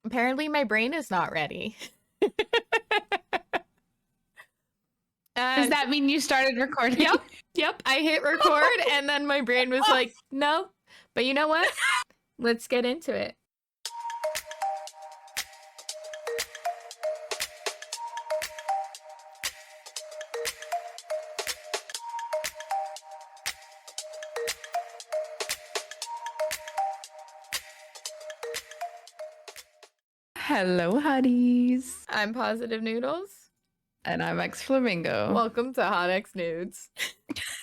Apparently my brain is not ready. Does that mean you started recording? Yep. I hit record and then my brain was like, no. But you know what? Let's get into it. Hello, Hotties. I'm Positive Noodles. And I'm xFlowmingo. Welcome to Hot X Nudes.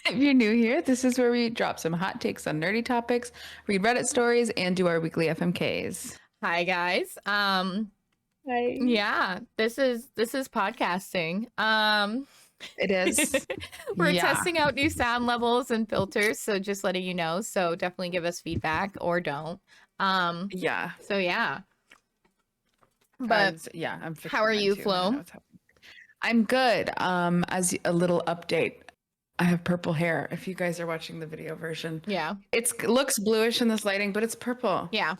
If you're new here, this is where we drop some hot takes on nerdy topics, read Reddit stories, and do our weekly FMKs. Hi guys. Hi. Yeah, this is podcasting. It is. We're testing out new sound levels and filters, so just letting you know. So definitely give us feedback or don't. Yeah. So yeah. But I'm how are you, Flo? I'm good. As a little update, I have purple hair. If you guys are watching the video version, yeah, it looks bluish in this lighting, but it's purple. Yeah,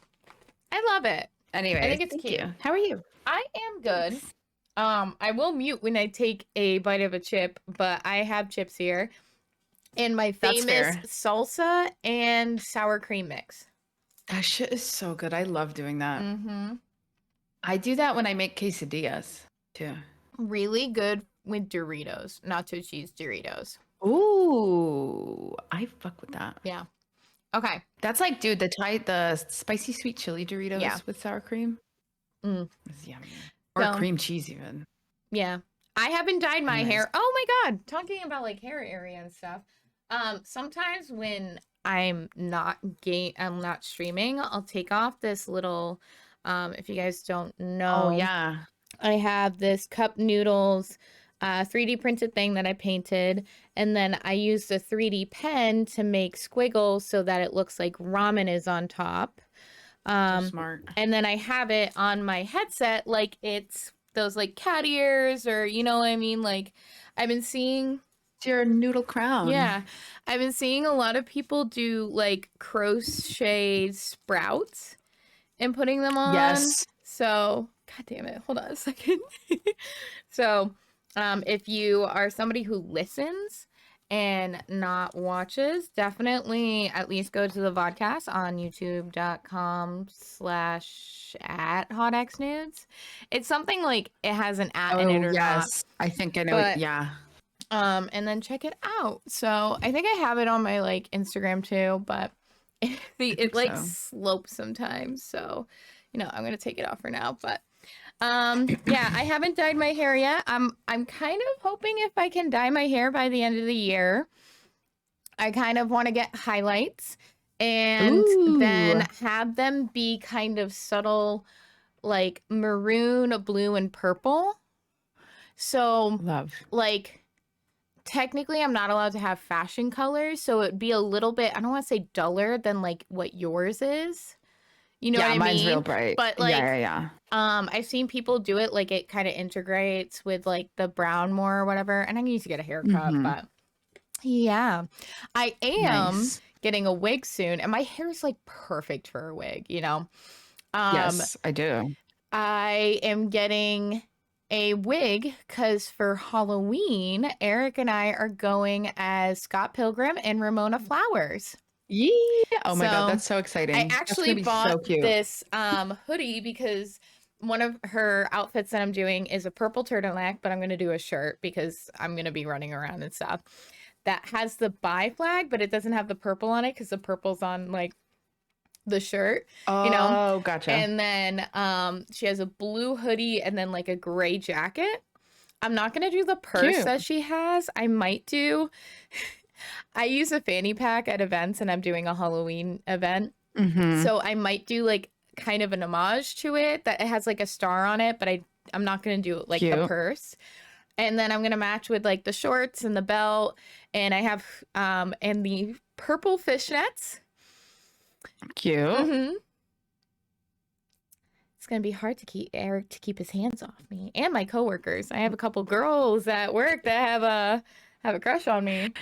I love it. Anyway, I think it's cute. You. How are you? I am good. I will mute when I take a bite of a chip, but I have chips here, and my famous salsa and sour cream mix. That shit is so good. I love doing that. Mm-hmm. I do that when I make quesadillas too. Really good with Doritos, nacho cheese Doritos. Ooh, I fuck with that. Yeah. Okay. That's like, dude, the spicy sweet chili Doritos with sour cream. It's yummy. Or cream cheese even. Yeah. I haven't dyed my hair. Oh my God. Talking about like hair area and stuff. Sometimes when I'm not streaming, I'll take off this little, if you guys don't know. Oh yeah. I have this cup noodles 3D printed thing that I painted, and then I used a 3D pen to make squiggles so that it looks like ramen is on top. So smart. And then I have it on my headset like it's those like cat ears, or you know what I mean? Like I've been seeing... It's your noodle crown. Yeah. I've been seeing a lot of people do like crochet sprouts and putting them on. Yes. So, God damn it. Hold on a second. So, if you are somebody who listens and not watches, definitely at least go to the vodcast on youtube.com/@hotxnudes. It's something like it has an at in it or not. I think I know it. Yeah. And then check it out. So I think I have it on my like Instagram too, but it like slopes sometimes. So, you know, I'm going to take it off for now, but yeah, I haven't dyed my hair yet. I'm kind of hoping if I can dye my hair by the end of the year. I kind of want to get highlights and then have them be kind of subtle, like maroon, blue, and purple. So like technically I'm not allowed to have fashion colors, so it'd be a little bit, I don't want to say duller than like what yours is. You know what I mean? Mine's real bright. But like, yeah. I've seen people do it like it kind of integrates with like the brown more or whatever. And I need to get a haircut, but yeah, I am getting a wig soon, and my hair is like perfect for a wig. You know? Yes, I do. I am getting a wig because for Halloween, Eric and I are going as Scott Pilgrim and Ramona Flowers. Yeah. Oh my God, that's so exciting. I actually bought this hoodie because one of her outfits that I'm doing is a purple turtleneck, but I'm going to do a shirt because I'm going to be running around and stuff. That has the bi flag, but it doesn't have the purple on it because the purple's on like the shirt. You know? Oh, gotcha. And then she has a blue hoodie and then like a gray jacket. I'm not going to do the purse that she has. I might do... I use a fanny pack at events, and I'm doing a Halloween event. So I might do like kind of an homage to it that it has like a star on it, but I'm not going to do it like the purse. And then I'm going to match with like the shorts and the belt, and I have and the purple fishnets. Cute. It's going to be hard to keep Eric to keep his hands off me and my coworkers. I have a couple girls at work that have a crush on me.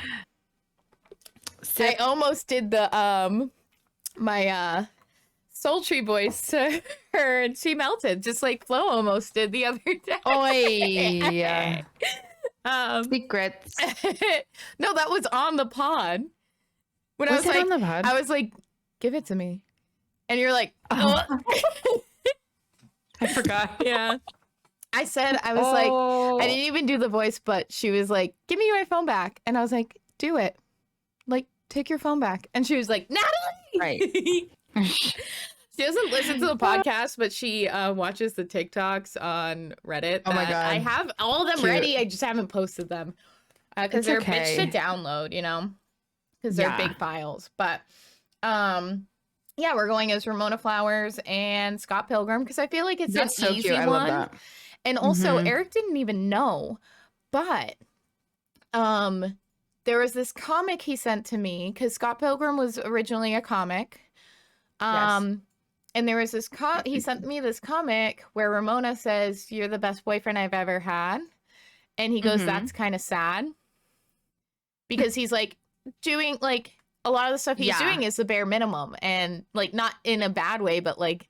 I almost did the my sultry voice to her, and she melted, just like Flo almost did the other day. Oi. Secrets. No, that was on the pod. When was it on the pod? I was like, give it to me. And you're like, oh. I forgot. Yeah. I was like, I didn't even do the voice, but she was like, give me my phone back. And I was like, do it. Like, take your phone back. And she was like, Natalie! Right. She doesn't listen to the podcast, but she watches the TikToks on Reddit. Oh my God. I have all of them ready. I just haven't posted them. Because they're bitch to download, you know? Because they're big files. But, yeah, we're going as Ramona Flowers and Scott Pilgrim because I feel like it's an easy cute. I love that. And also, Eric didn't even know, but there was this comic he sent to me because Scott Pilgrim was originally a comic. And there was this he sent me this comic where Ramona says, "You're the best boyfriend I've ever had," and he goes, "That's kind of sad," because he's like doing like a lot of the stuff he's doing is the bare minimum, and like not in a bad way, but like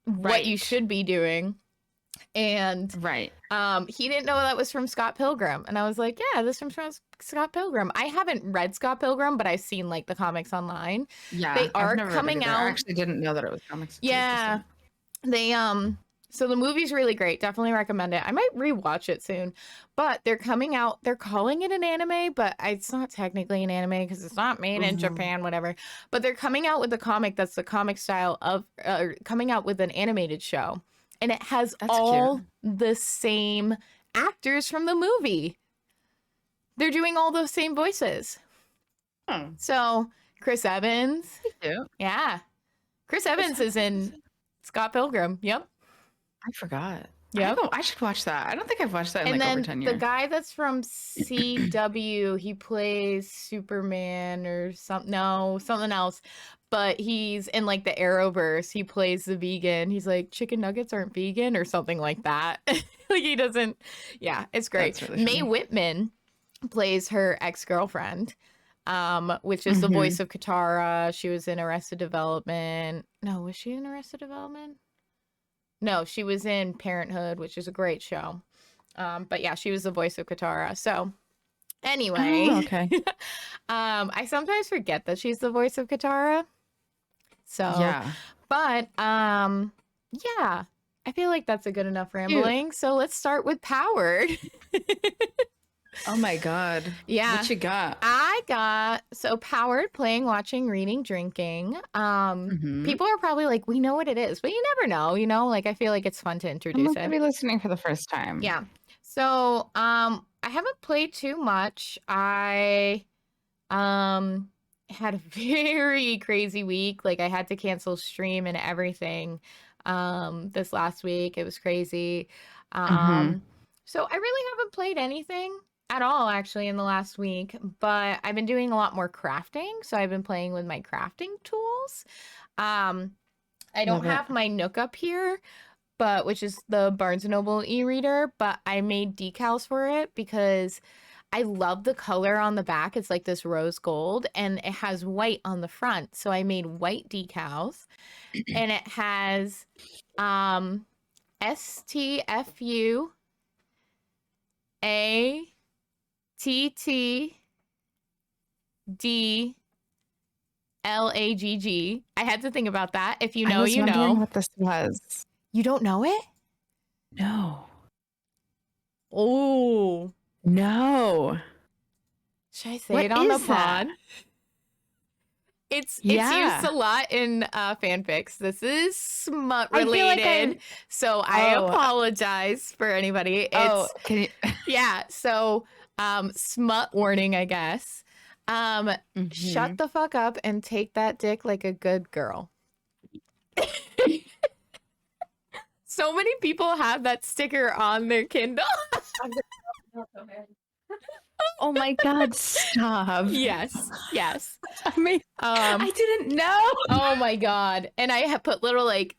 what you should be doing. And he didn't know that was from Scott Pilgrim, and I was like, yeah, this is from Scott Pilgrim. I haven't read Scott Pilgrim, but I've seen like the comics online. Yeah, they are coming out. I actually didn't know that it was comics. Yeah, they so the movie's really great. Definitely recommend it. I might rewatch it soon. But they're coming out. They're calling it an anime, but it's not technically an anime because it's not made in Japan, whatever. But they're coming out with a comic that's the comic style of coming out with an animated show. And it has all the same actors from the movie. They're doing all those same voices. So Chris Evans. Yeah. Chris Evans is in Scott Pilgrim. Yep. I forgot. Yeah, I should watch that. I don't think I've watched that in like over 10 years. The guy that's from CW, he plays Superman or something. No, something else. But he's in like the Arrowverse. He plays the vegan. He's like, chicken nuggets aren't vegan or something like that. Like he doesn't. Yeah, it's great. Really Mae Whitman plays her ex-girlfriend, which is the voice of Katara. She was in Arrested Development. No, was she in Arrested Development? No, she was in Parenthood, which is a great show. But yeah, she was the voice of Katara. So anyway, I sometimes forget that she's the voice of Katara. So yeah, but yeah, I feel like that's a good enough rambling. Cute. So let's start with Powered. Oh my God. Yeah. What you got? I got Powered, playing, watching, reading, drinking. People are probably like, we know what it is, but you never know, you know, like I feel like it's fun to introduce it. Be listening for the first time. Yeah. So I haven't played too much. I had a very crazy week. Like I had to cancel stream and everything this last week. It was crazy. So I really haven't played anything at all actually in the last week, but I've been doing a lot more crafting. So I've been playing with my crafting tools. I don't have my Nook up here, but which is the Barnes & Noble e-reader, but I made decals for it because I love the color on the back. It's like this rose gold and it has white on the front. So I made white decals and it has STFU ATTDLAGG. I had to think about that. If you know, you know what this was. You don't know it? No. Oh no. Should I say it on the pod? It's used a lot in fanfics. This is smut related, so I apologize for anybody. It's can you... yeah. So smut warning, I guess. Shut the fuck up and take that dick like a good girl. So many people have that sticker on their Kindle. Oh my God, stop. Yes. I mean, I didn't know. Oh my God. And I have put little like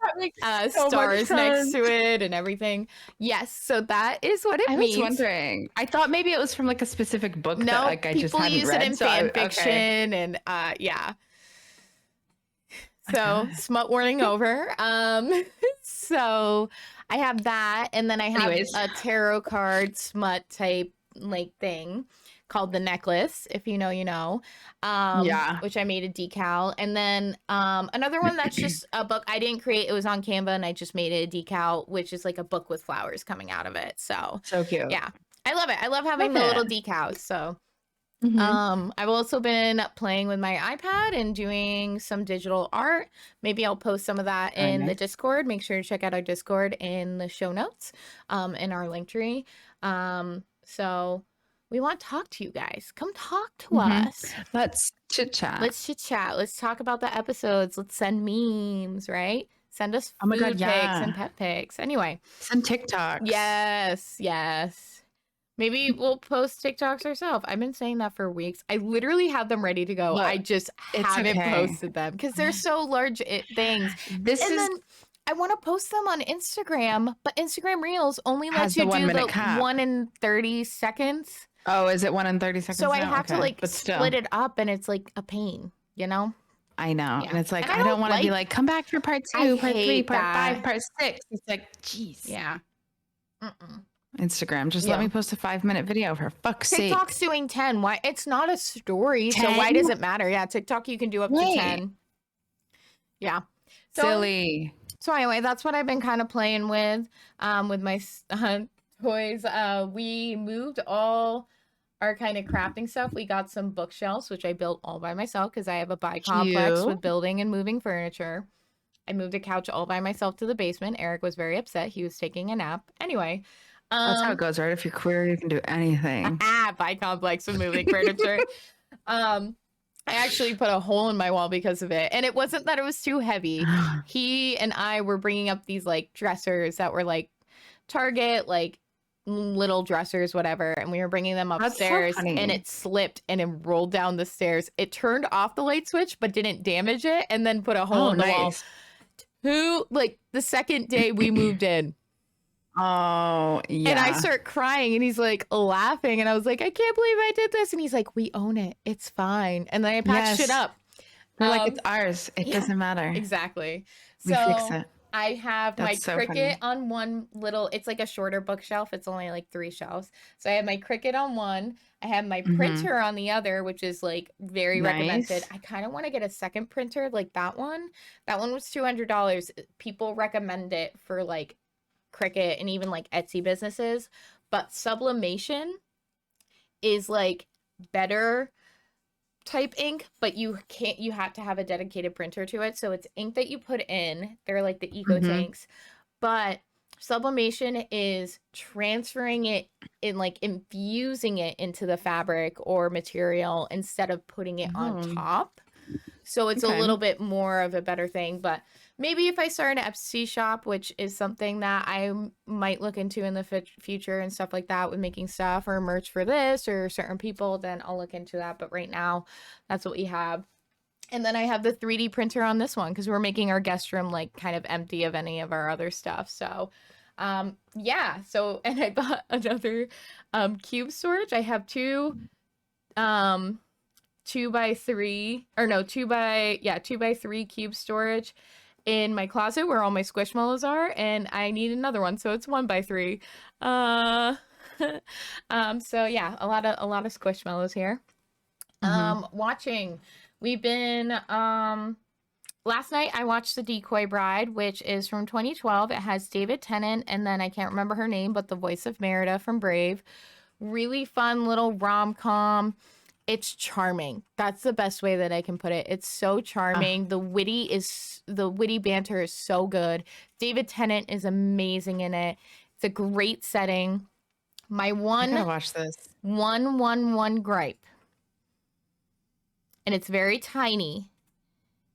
stars next to it and everything. Yes. So that is what it means. I was wondering. I thought maybe it was from like a specific book that like I just hadn't read. People use it in fan fiction and yeah. So smut warning over. So I have that, and then I have a tarot card smut type like thing called The Necklace, if you know, you know. Which I made a decal. And then another one that's just a book I didn't create. It was on Canva, and I just made it a decal, which is like a book with flowers coming out of it. So cute. Yeah. I love it. I love having the little decals. So I've also been playing with my iPad and doing some digital art. Maybe I'll post some of that in the Discord. Make sure to check out our Discord in the show notes, in our link tree. So we want to talk to you guys. Come talk to us. Let's chit chat. Let's talk about the episodes. Let's send memes, right? Send us food pics and pet pics. Anyway. Send TikToks. Yes. Maybe we'll post TikToks ourselves. I've been saying that for weeks. I literally have them ready to go. Look, I just haven't posted them because they're so large things. Then I want to post them on Instagram, but Instagram Reels only lets you do the 1 in 30 seconds. Oh, is it 1 in 30 seconds? So I have to like split it up, and it's like a pain, you know? I know. Yeah. And it's like, I don't want to be like, come back for part 2, part 3, part 5, part 6. It's like, jeez. Yeah. Instagram, just let me post a 5-minute video for fuck's sake. TikTok's doing 10. Why? It's not a story, 10? So why does it matter? Yeah, TikTok you can do up to 10. Yeah. Silly. So anyway, that's what I've been kind of playing with my toys. We moved all our kind of crafting stuff. We got some bookshelves, which I built all by myself because I have a bi-complex with building and moving furniture. I moved a couch all by myself to the basement. Eric was very upset. He was taking a nap. Anyway. That's how it goes, right? If you're queer, you can do anything. Bi-complex with moving furniture. I actually put a hole in my wall because of it. And it wasn't that it was too heavy. He and I were bringing up these like dressers that were like Target, like little dressers, whatever. And we were bringing them upstairs, and it slipped and it rolled down the stairs. It turned off the light switch, but didn't damage it, and then put a hole in the wall. Like the second day we moved in. Oh, yeah. And I start crying, and he's like laughing, and I was like, I can't believe I did this. And he's like, we own it. It's fine. And then I patched it up. They're like, it's ours. It doesn't matter. Exactly. We fix it. I have my Cricut on one little, it's like a shorter bookshelf. It's only like 3 shelves. So I have my Cricut on one. I have my printer on the other, which is like very recommended. I kind of want to get a second printer like that one. That one was $200. People recommend it for like Cricut and even like Etsy businesses, but sublimation is like better type ink, but you have to have a dedicated printer to it. So it's ink that you put in. They're like the eco tanks, but sublimation is transferring it in, like infusing it into the fabric or material instead of putting it on top. So it's a little bit more of a better thing. But maybe if I start an Etsy shop, which is something that I might look into in the future and stuff like that, with making stuff or merch for this or certain people, then I'll look into that. But right now, that's what we have. And then I have the 3D printer on this one because we're making our guest room like kind of empty of any of our other stuff. So yeah. So, and I bought another cube storage. I have 2 by 3 cube storage in my closet where all my squishmallows are, and I need another one, so it's 1 by 3. So yeah, a lot of squishmallows here. Watching, we've been last night I watched The Decoy Bride, which is from 2012. It has David Tennant, and then I can't remember her name, but the voice of Merida from Brave. Really fun little rom-com. It's charming. That's the best way that I can put it. It's so charming. The witty banter is so good. David Tennant is amazing in it. It's a great setting. My I gotta watch this. 111 gripe, and it's very tiny,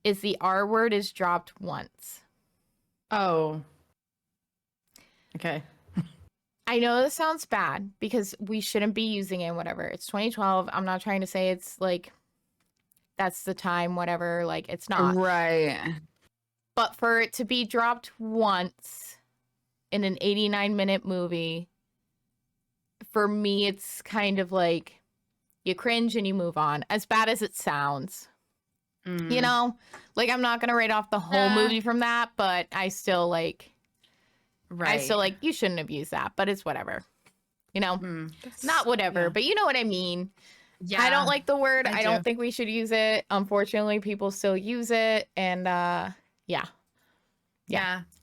is the R word is dropped once. Oh. Okay. I know this sounds bad because we shouldn't be using it, whatever. It's 2012. I'm not trying to say it's like, that's the time, whatever. Like, it's not. Right. But for it to be dropped once in an 89-minute movie, for me, it's kind of like you cringe and you move on. As bad as it sounds. You know, like I'm not gonna write off the whole movie from that, but I still like, you shouldn't have used that, but it's whatever. You know, not whatever, but you know what I mean. Yeah, I don't like the word. I don't think we should use it. Unfortunately, people still use it, and yeah.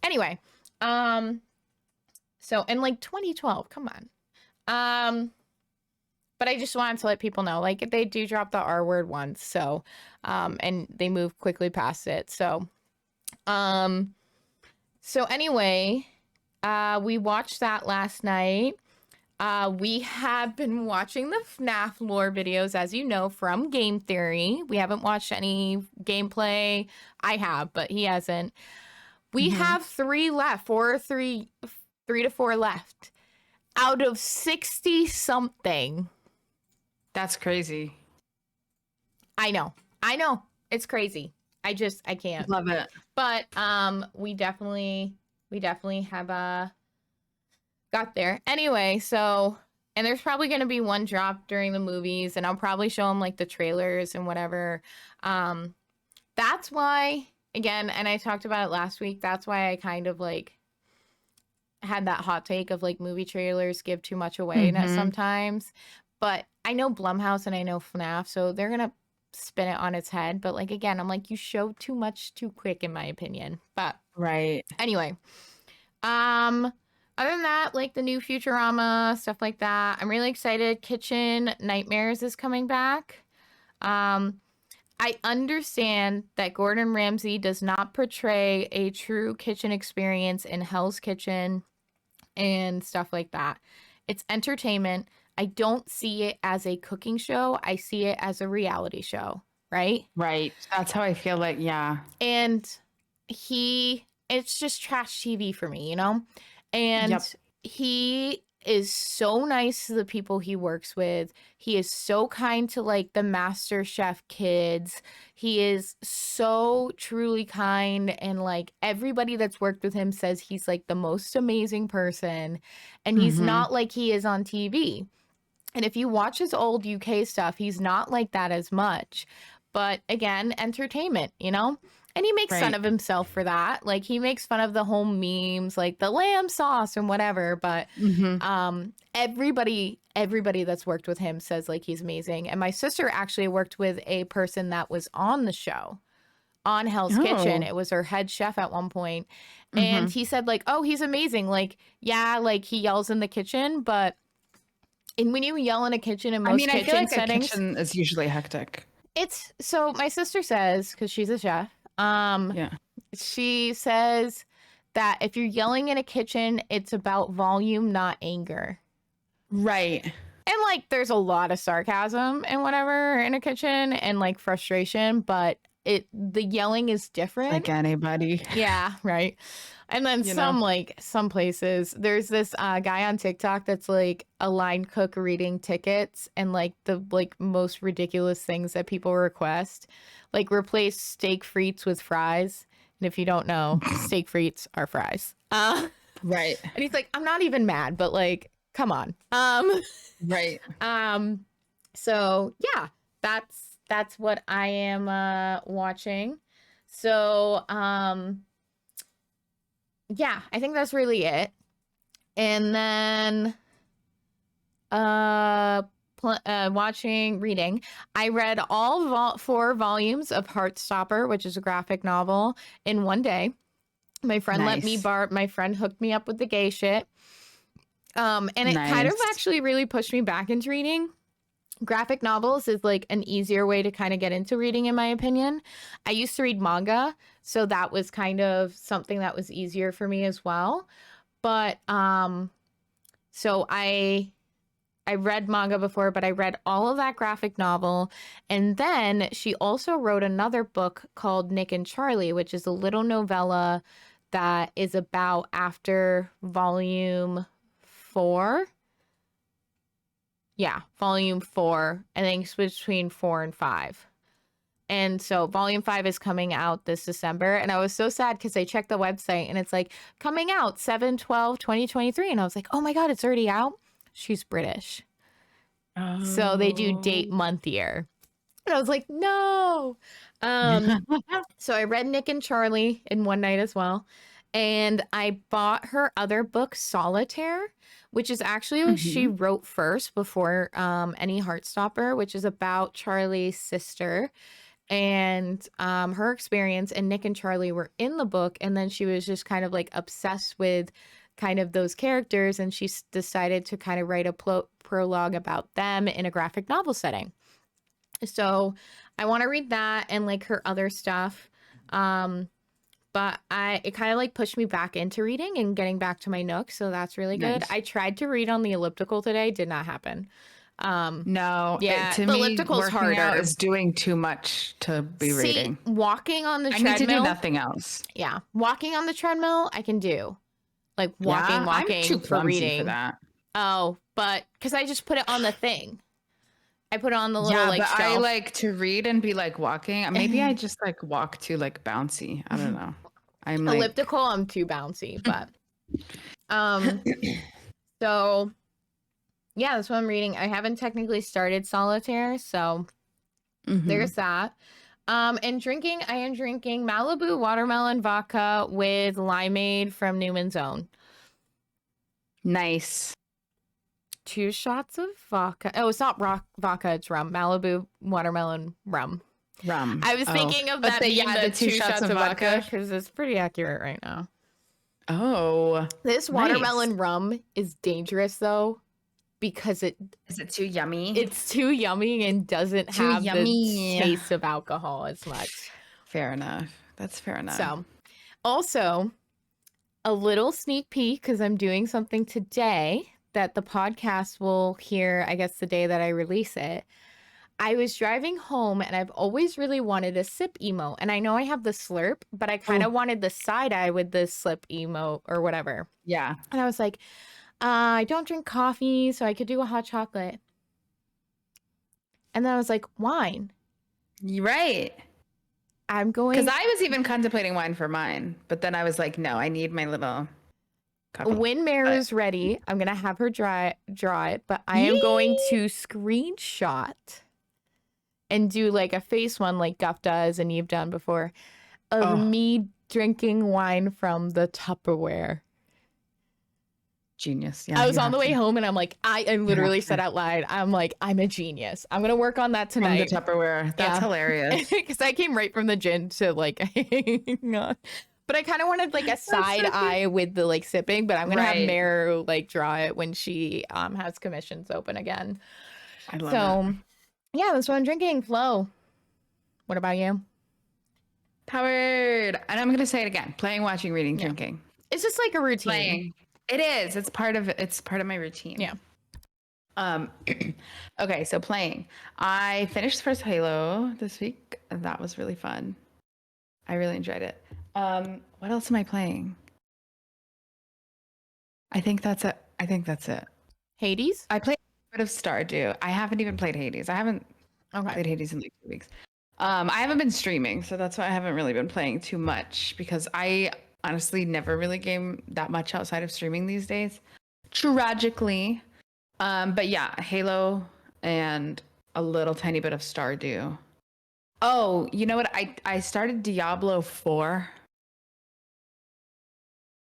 Anyway, so in like 2012, come on. But I just wanted to let people know, like, they do drop the R word once, so, and they move quickly past it. So anyway, we watched that last night. We have been watching the FNAF lore videos, as you know, from Game Theory. We haven't watched any gameplay. I have, but he hasn't. We have 3 left, 3 to 4 left out of 60 something. That's crazy. I know. It's crazy. I can't. Love it. But we definitely have got there. Anyway, so, and there's probably going to be one drop during the movies, and I'll probably show them like the trailers and whatever. That's why, again, and I talked about it last week, that's why I kind of like had that hot take of like movie trailers give too much away sometimes. But I know Blumhouse and I know FNAF, so they're going to spin it on its head. But like, again, I'm like, you show too much too quick, in my opinion. But anyway, other than that, like the new Futurama, stuff like that, I'm really excited. Kitchen Nightmares is coming back. I understand that Gordon Ramsay does not portray a true kitchen experience in Hell's Kitchen and stuff like that. It's entertainment. I don't see it as a cooking show. I see it as a reality show, right? Right. That's how I feel like, yeah. And it's just trash TV for me, you know? And he is so nice to the people he works with. He is so kind to like the Master Chef kids. He is so truly kind, and like everybody that's worked with him says he's like the most amazing person, and he's not like he is on TV. And if you watch his old UK stuff, he's not like that as much. But again, entertainment, you know? And he makes fun of himself for that. Like, he makes fun of the home memes, like the lamb sauce and whatever. But everybody that's worked with him says, like, he's amazing. And my sister actually worked with a person that was on the show, on Hell's Kitchen. It was her head chef at one point. And he said, like, oh, he's amazing. Like, yeah, like, he yells in the kitchen, but when you yell in a kitchen in most kitchen I feel like settings, a kitchen is usually hectic. It's, so my sister says, because she's a chef, she says that if you're yelling in a kitchen, it's about volume, not anger. Right. And like, there's a lot of sarcasm and whatever in a kitchen and like frustration, but the yelling is different. Like anybody. Yeah, right. And then some places, there's this guy on TikTok that's like a line cook reading tickets and like the like most ridiculous things that people request, like replace steak frites with fries. And if you don't know, steak frites are fries. Right. And he's like, I'm not even mad, but like, come on. Right. So yeah, that's what I am watching. So yeah, I think that's really it. And then reading. I read all 4 volumes of Heartstopper, which is a graphic novel, in one day. My friend let me my friend hooked me up with the gay shit. And it kind of actually really pushed me back into reading. Graphic novels is like an easier way to kind of get into reading, in my opinion. I used to read manga, so that was kind of something that was easier for me as well. But so I read manga before, but I read all of that graphic novel. And then she also wrote another book called Nick and Charlie, which is a little novella that is about after volume 4. Yeah, volume 4. I think it's between 4 and 5. And so volume 5 is coming out this December. And I was so sad because I checked the website and it's like coming out 7/12/2023. And I was like, oh my God, it's already out. She's British. So they do date, month, year. And I was like, no. So I read Nick and Charlie in one night as well. And I bought her other book, Solitaire, which is actually what she wrote first before any Heartstopper, which is about Charlie's sister and her experience. And Nick and Charlie were in the book. And then she was just kind of like obsessed with kind of those characters. And she decided to kind of write a prologue about them in a graphic novel setting. So I want to read that and like her other stuff. But it kind of like pushed me back into reading and getting back to my Nook. So that's really good. Nice. I tried to read on the elliptical today. Did not happen. No. Yeah. To the me, elliptical's working harder. out is doing too much to be reading. Walking on the treadmill. I need to do nothing else. Yeah. Walking on the treadmill, I can do. Like walking I'm too for reading. For that. Oh, but because I just put it on the thing. I put it on the little like shelf. I like to read and be like walking. Maybe I just like walk too like bouncy. I don't know. I'm like... elliptical. I'm too bouncy, but so yeah, that's what I'm reading. I haven't technically started Solitaire, so there's that. And drinking, I am drinking Malibu watermelon vodka with limeade from Newman's Own. Nice. 2 shots of vodka. Oh, it's not vodka, it's rum. Malibu watermelon rum. I was thinking of that being the 2 shots of vodka because it's pretty accurate right now. Oh. This watermelon rum is dangerous though because is it too yummy? It's too yummy and doesn't have the taste of alcohol as much. Fair enough. That's fair enough. So, also a little sneak peek because I'm doing something today that the podcast will hear, I guess, the day that I release it. I was driving home and I've always really wanted a sip emote. And I know I have the slurp, but I kind of wanted the side eye with the slip emote or whatever. Yeah. And I was like, I don't drink coffee, so I could do a hot chocolate. And then I was like, wine. You're right. I'm going. Because I was even contemplating wine for mine. But then I was like, no, I need my little... When Mary's ready, I'm going to have her draw it, but I am going to screenshot and do like a face one like Guff does and you've done before of me drinking wine from the Tupperware. Genius. Yeah, I was on the way home and I'm like, I literally said out loud, I'm like, I'm a genius. I'm going to work on that tonight. From the Tupperware. That's hilarious. Because I came right from the gym to like hang on. But I kind of wanted like a side eye with the like sipping, but I'm going to have Mare like draw it when she has commissions open again. I love it. Yeah, that's what I'm drinking. Flo. What about you? Powered. And I'm going to say it again. Playing, watching, reading, drinking. It's just like a routine. Playing. It is. It's part of my routine. Yeah. Okay, so playing. I finished the first Halo this week. That was really fun. I really enjoyed it. What else am I playing? I think that's it. Hades? I played a bit of Stardew. I haven't even played Hades. I haven't played Hades in like 2 weeks. I haven't been streaming, so that's why I haven't really been playing too much because I honestly never really game that much outside of streaming these days. Tragically. But yeah, Halo and a little tiny bit of Stardew. Oh, you know what? I started Diablo 4.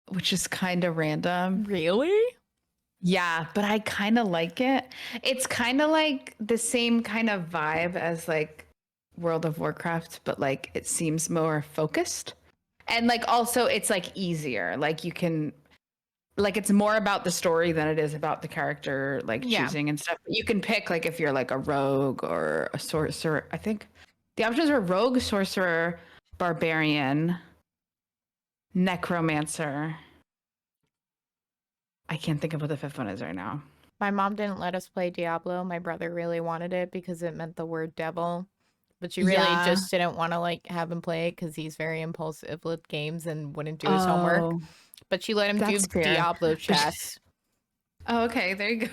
Which is kind of random. Really? Yeah, but I kind of like it. It's kind of like the same kind of vibe as like World of Warcraft, but like it seems more focused. And like also it's like easier. Like you can like it's more about the story than it is about the character like choosing and stuff. You can pick like if you're like a rogue or a sorcerer. I think the options are rogue, sorcerer, barbarian, necromancer. I can't think of what the 5th one is right now. My mom didn't let us play Diablo. My brother really wanted it because it meant the word devil. But she really just didn't want to like have him play it because he's very impulsive with games and wouldn't do his homework. But she let him do Diablo chess. Oh, okay. There you go.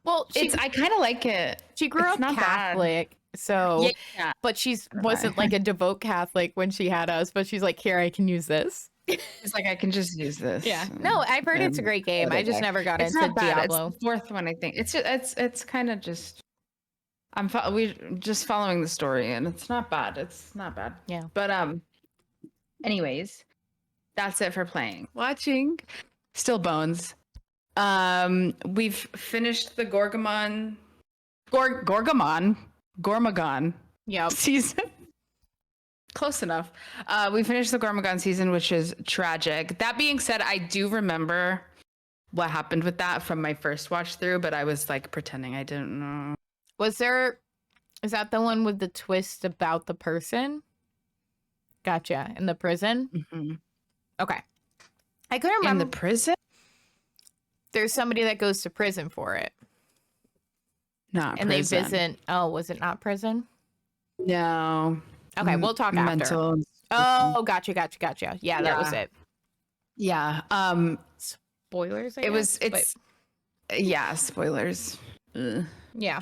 Well, I kind of like it. She grew up Catholic. So, but she wasn't like a devout Catholic when she had us, but she's like, here, I can use this. It's like, I can just use this. Yeah. No, I've heard it's a great game. I just never got into Diablo. It's the 4th one, I think. It's kind of just we just following the story, and it's not bad. It's not bad. Yeah. But anyways, that's it for playing. Watching, still Bones. We've finished the Gorgamon Yep. season. Close enough. We finished the Gormagon season, which is tragic. That being said, I do remember what happened with that from my first watch through, but I was like pretending I didn't know. Is that the one with the twist about the person? Gotcha. In the prison? Mm-hmm. Okay. I couldn't remember. In the prison? There's somebody that goes to prison for it. Not and prison. they visit. Oh, was it not prison? No. Okay, we'll talk Mental. after. Oh, gotcha. Yeah, that was it. Yeah. Spoilers, I guess, it's yeah, spoilers. Ugh. Yeah.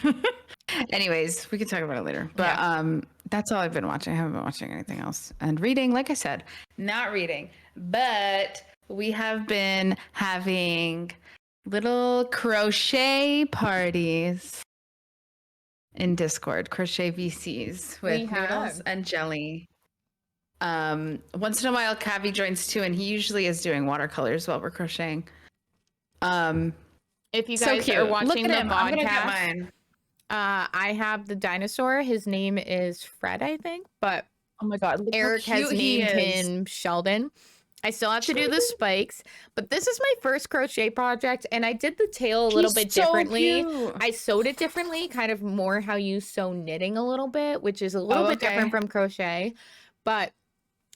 Anyways, we can talk about it later. But that's all I've been watching. I haven't been watching anything else. And reading, like I said, not reading. But we have been having little crochet parties in Discord, crochet VCs with Noodles and Jelly. Once in a while Cavi joins too, and he usually is doing watercolors while we're crocheting. If you guys are watching the podcast, I'm gonna get mine. I have the dinosaur. His name is Fred, I think, but oh my god, Eric has named him Sheldon. I still have to do the spikes, but this is my first crochet project, and I did the tail a little bit differently. Cute. I sewed it differently, kind of more how you sew knitting a little bit, which is a little bit different from crochet, but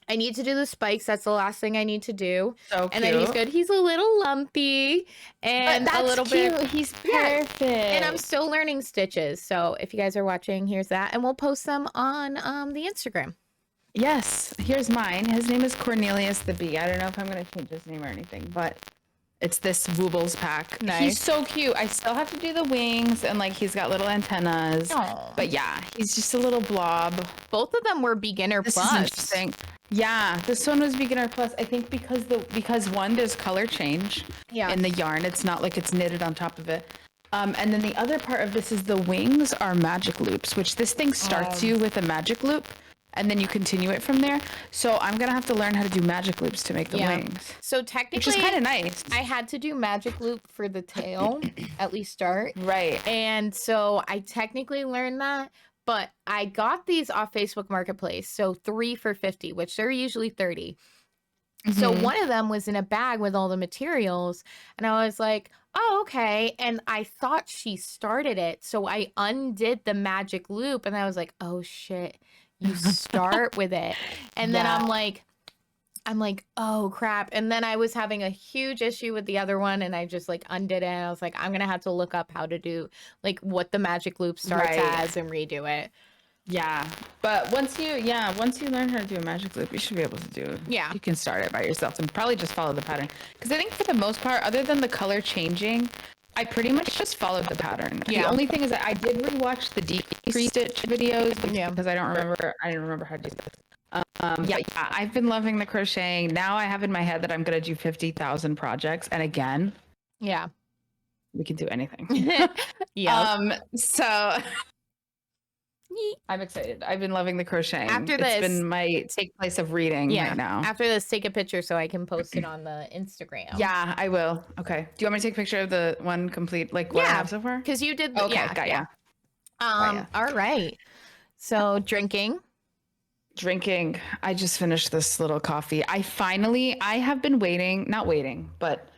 I need to do the spikes. That's the last thing I need to do. So and then he's good. He's a little lumpy and a little bit. He's perfect. And I'm still learning stitches. So if you guys are watching, here's that. And we'll post them on the Instagram. Yes. Here's mine. His name is Cornelius the Bee. I don't know if I'm going to change his name or anything, but it's this Woobles pack. Nice. He's so cute. I still have to do the wings, and like he's got little antennas. Aww. But yeah, he's just a little blob. Both of them were beginner this plus. Is interesting. Yeah, this one was beginner plus. I think because one, there's color change in the yarn. It's not like it's knitted on top of it. And then the other part of this is the wings are magic loops, which this thing starts you with a magic loop. And then you continue it from there. So I'm going to have to learn how to do magic loops to make the wings. So technically, which is kind of nice. I had to do magic loop for the tail, at least start. Right. And so I technically learned that, but I got these off Facebook Marketplace. So 3 for $50, which they're usually $30. Mm-hmm. So one of them was in a bag with all the materials. And I was like, oh, okay. And I thought she started it. So I undid the magic loop and I was like, oh shit. You start with it. And then I'm like, oh crap. And then I was having a huge issue with the other one and I just like undid it. I was like, I'm going to have to look up how to do like what the magic loop starts as and redo it. Yeah. But once you learn how to do a magic loop, you should be able to do it. Yeah. You can start it by yourself and probably just follow the pattern. Because I think for the most part, other than the color changing, I pretty much just followed the pattern. Yeah. The only thing is that I did rewatch the decrease stitch videos because I didn't remember how to do this. I've been loving the crocheting. Now I have in my head that I'm going to do 50,000 projects. And again, we can do anything. So I'm excited. I've been loving the crocheting. After this, it's been my take place of reading right now. After this, take a picture so I can post it on the Instagram. Yeah, I will. Okay. Do you want me to take a picture of the one complete, like what I have so far? Because you did. The, okay, got ya. All right. So drinking. I just finished this little coffee. I have been not waiting, but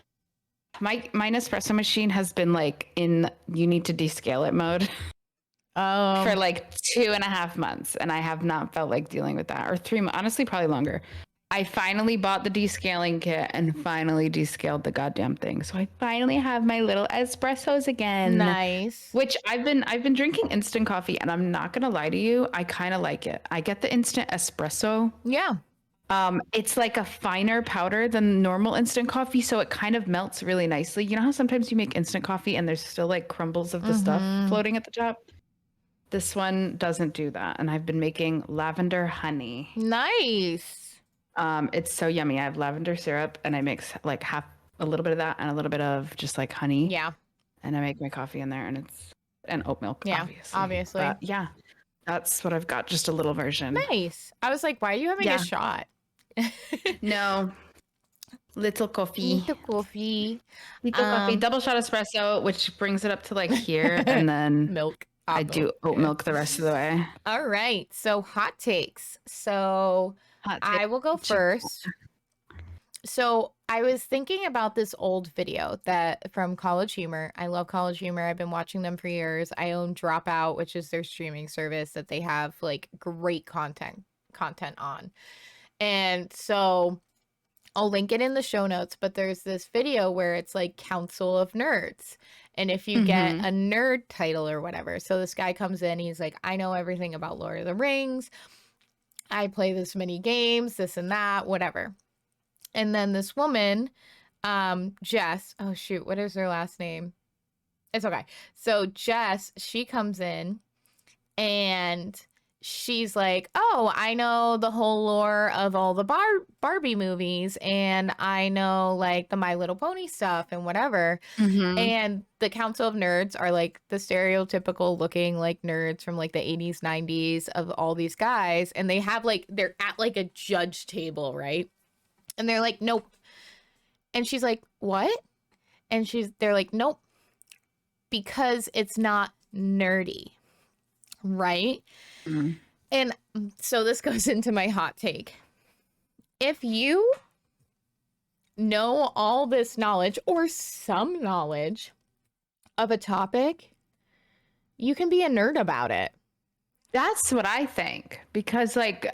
my Nespresso machine has been like in you need to descale it mode. For like 2.5 months, and I have not felt like dealing with that, or 3 months, honestly, probably longer. I finally bought the descaling kit and finally descaled the goddamn thing. So I finally have my little espressos again. Nice. Which I've been drinking instant coffee, and I'm not gonna lie to you, I kind of like it. I get the instant espresso. Yeah. It's like a finer powder than normal instant coffee, so it kind of melts really nicely. You know how sometimes you make instant coffee and there's still like crumbles of the stuff floating at the top? This one doesn't do that, and I've been making lavender honey. Nice. It's so yummy. I have lavender syrup, and I mix like a little bit of that and a little bit of just like honey. Yeah. And I make my coffee in there, and and oat milk, Yeah, obviously. obviously. But yeah, that's what I've got. Just a little version. Nice. I was like, why are you having a Yeah. shot? No, little coffee. Little coffee. Little coffee, double shot espresso, which brings it up to like here, and then milk. I do oat milk the rest of the way. All right. So hot takes. So Hot take. I will go first. So I was thinking about this old video that from College Humor. I love College Humor. I've been watching them for years. I own Dropout, which is their streaming service that they have like great content on. And so I'll link it in the show notes, but there's this video where it's like Council of Nerds. And if you get a nerd title or whatever, so this guy comes in, he's like, I know everything about Lord of the Rings. I play this many games, this and that, whatever. And then this woman, Jess, oh shoot, what is her last name? It's okay. So Jess, she comes in and she's like, oh, I know the whole lore of all the Barbie movies, and I know like the My Little Pony stuff and whatever. And the Council of Nerds are like the stereotypical looking like nerds from like the 80s, 90s of all these guys. And they have like, they're at like a judge table, right? And they're like, nope. And she's like, what? And they're like, nope, because it's not nerdy. Right? And so this goes into my hot take. If you know all this knowledge or some knowledge of a topic, you can be a nerd about it. That's what I think, because like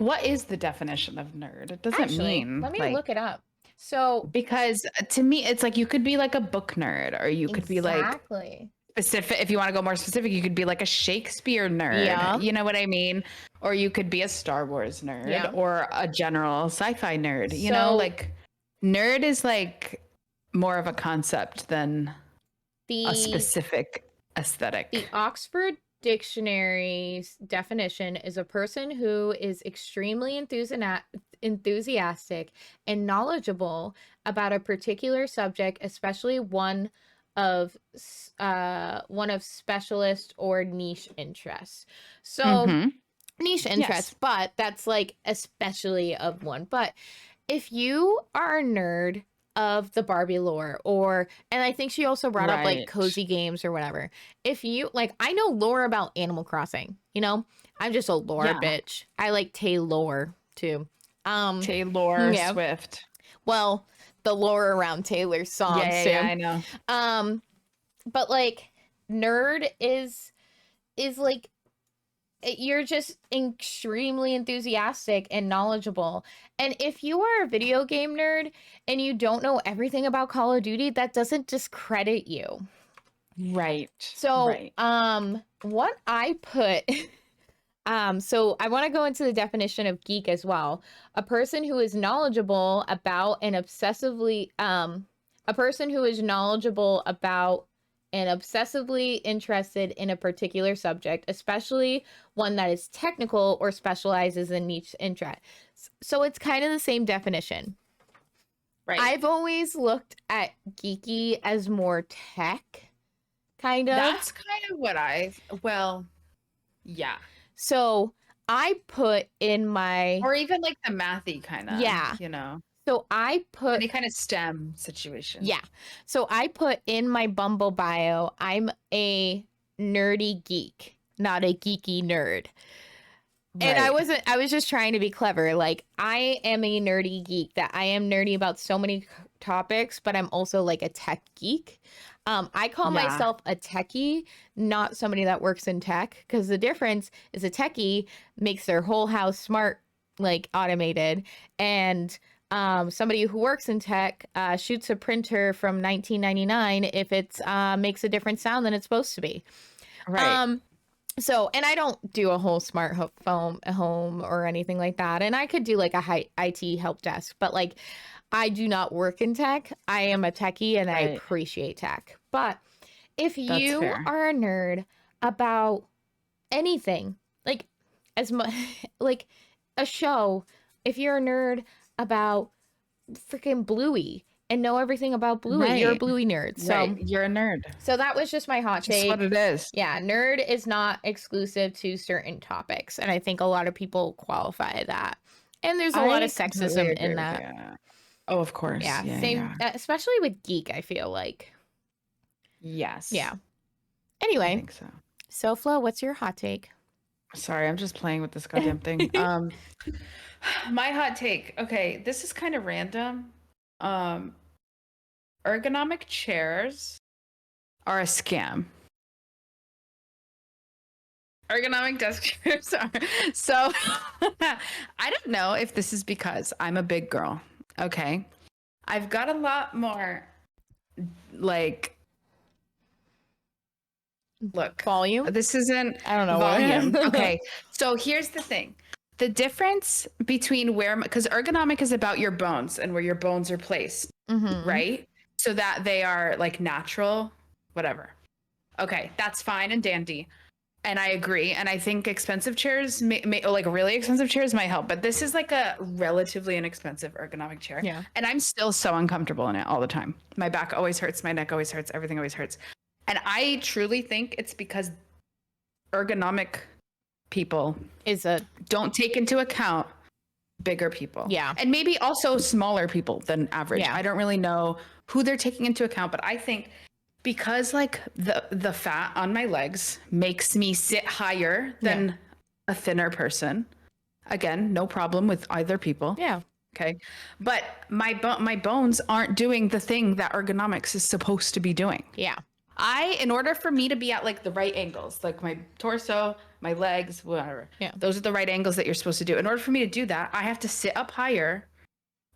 what is the definition of nerd? It doesn't mean. Let me look it up. So because to me, it's like you could be like a book nerd, or you could be like specific. If you want to go more specific, you could be like a Shakespeare nerd. Yeah. You know what I mean? Or you could be a Star Wars nerd, or a general sci-fi nerd. You know, like nerd is like more of a concept than a specific aesthetic. The Oxford Dictionary's definition is a person who is extremely enthusiastic and knowledgeable about a particular subject, especially one of specialist or niche interest. So niche interest, but that's like especially of one. But if you are a nerd of the Barbie lore, and I think she also brought up like cozy games or whatever. If you like, I know lore about Animal Crossing, you know, I'm just a lore bitch. I like Taylor too. Taylor Swift. Well, the lore around Taylor's songs too. Yeah, I know. But like nerd is like, you're just extremely enthusiastic and knowledgeable. And if you are a video game nerd and you don't know everything about Call of Duty, that doesn't discredit you. Right. So, what I put, so I want to go into the definition of geek as well. A person who is knowledgeable about and obsessively interested in a particular subject, especially one that is technical or specializes in niche interest. So it's kind of the same definition. Right. I've always looked at geeky as more tech, kind of. That's kind of what yeah. So I put in my... Or even like the mathy kind of, you know. So I put any kind of STEM situation. Yeah. So I put in my Bumble bio, I'm a nerdy geek, not a geeky nerd. Right. And I was just trying to be clever. Like, I am a nerdy geek, that I am nerdy about so many topics, but I'm also like a tech geek. I call myself a techie, not somebody that works in tech, because the difference is a techie makes their whole house smart, like automated, and somebody who works in tech shoots a printer from 1999 if it makes a different sound than it's supposed to be. Right. So, and I don't do a whole smart home or anything like that. And I could do like a IT help desk, but like I do not work in tech. I am a techie and I appreciate tech. But if you are a nerd about anything, like as much like a show, if you're a nerd about freaking Bluey and know everything about Bluey. Right. You're a Bluey nerd. So you're a nerd. So that was just my hot Just take. what it is. Yeah, nerd is not exclusive to certain topics. And I think a lot of people qualify that. And there's a lot of sexism in that. Yeah. Oh, of course. Yeah, Yeah, same. yeah. Especially with geek, I feel like. Yes. Yeah. I Anyway, think so. so Flo, what's your hot take? Sorry, I'm just playing with this goddamn thing. My hot take. Okay, this is kind of random. Ergonomic chairs are a scam. Ergonomic desk chairs are. So I don't know if this is because I'm a big girl. Okay. I've got a lot more like look. Volume? This isn't I don't know. volume. Okay. So here's the thing. The difference between because ergonomic is about your bones and where your bones are placed, right? So that they are like natural, whatever. Okay, that's fine and dandy. And I agree. And I think expensive chairs, like really expensive chairs might help. But this is like a relatively inexpensive ergonomic chair. Yeah. And I'm still so uncomfortable in it all the time. My back always hurts. My neck always hurts. Everything always hurts. And I truly think it's because ergonomic people don't take into account bigger people. Yeah. And maybe also smaller people than average. Yeah. I don't really know who they're taking into account, but I think because like the fat on my legs makes me sit higher than a thinner person. Again, no problem with either people. Yeah. Okay. But my bones aren't doing the thing that ergonomics is supposed to be doing. Yeah. In order for me to be at like the right angles, like my torso, my legs, whatever. Yeah. Those are the right angles that you're supposed to do. In order for me to do that, I have to sit up higher,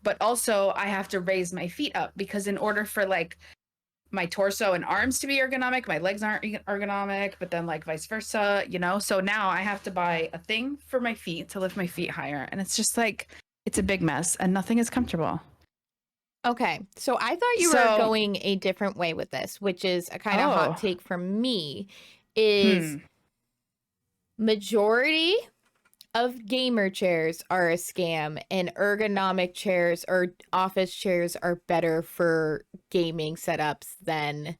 but also I have to raise my feet up because in order for like my torso and arms to be ergonomic, my legs aren't ergonomic, but then like vice versa, you know? So now I have to buy a thing for my feet to lift my feet higher. And it's just like, it's a big mess and nothing is comfortable. Okay. So I thought you were going a different way with this, which is a kind of hot take from me is majority of gamer chairs are a scam and ergonomic chairs or office chairs are better for gaming setups than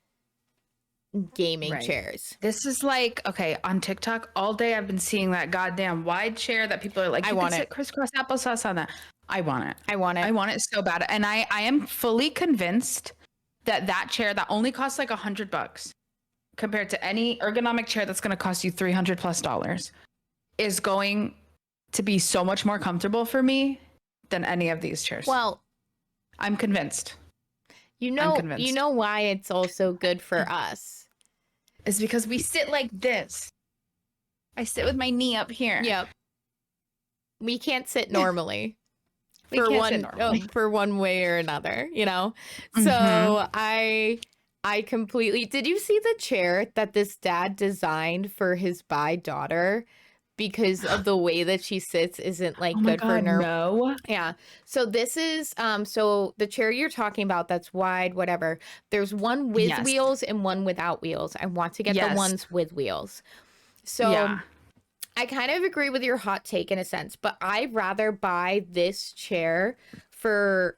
gaming chairs. This is like, okay, on TikTok all day I've been seeing that goddamn wide chair that people are like, I want it. Crisscross applesauce on that. I want it. I want it. I want it so bad. And I am fully convinced that chair that only costs like $100 compared to any ergonomic chair that's going to cost you $300+ is going to be so much more comfortable for me than any of these chairs. Well, I'm convinced. You know why it's also good for us is because we sit like this. I sit with my knee up here. Yep. We can't sit normally. For one way or another, you know? So I completely, did you see the chair that this dad designed for his daughter? Because of the way that she sits isn't like good for her. No. Yeah. So this is so the chair you're talking about that's wide, whatever. There's one with wheels and one without wheels. I want to get the ones with wheels. So I kind of agree with your hot take in a sense, but I'd rather buy this chair